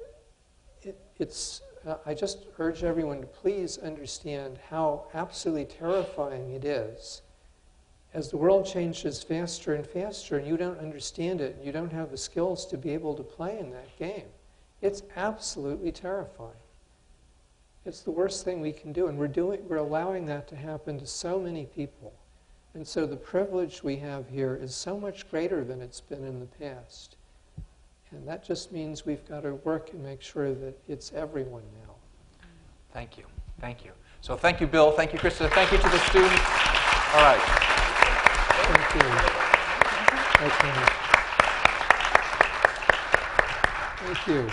I just urge everyone to please understand how absolutely terrifying it is as the world changes faster and faster, and you don't understand it, and you don't have the skills to be able to play in that game. It's absolutely terrifying. It's the worst thing we can do, and we're allowing that to happen to so many people. And so the privilege we have here is so much greater than it's been in the past. And that just means we've got to work and make sure that it's everyone now. Thank you. Thank you. So thank you, Bill. Thank you, Krista. Thank you to the students. All right. Thank you. Thank you. Thank you.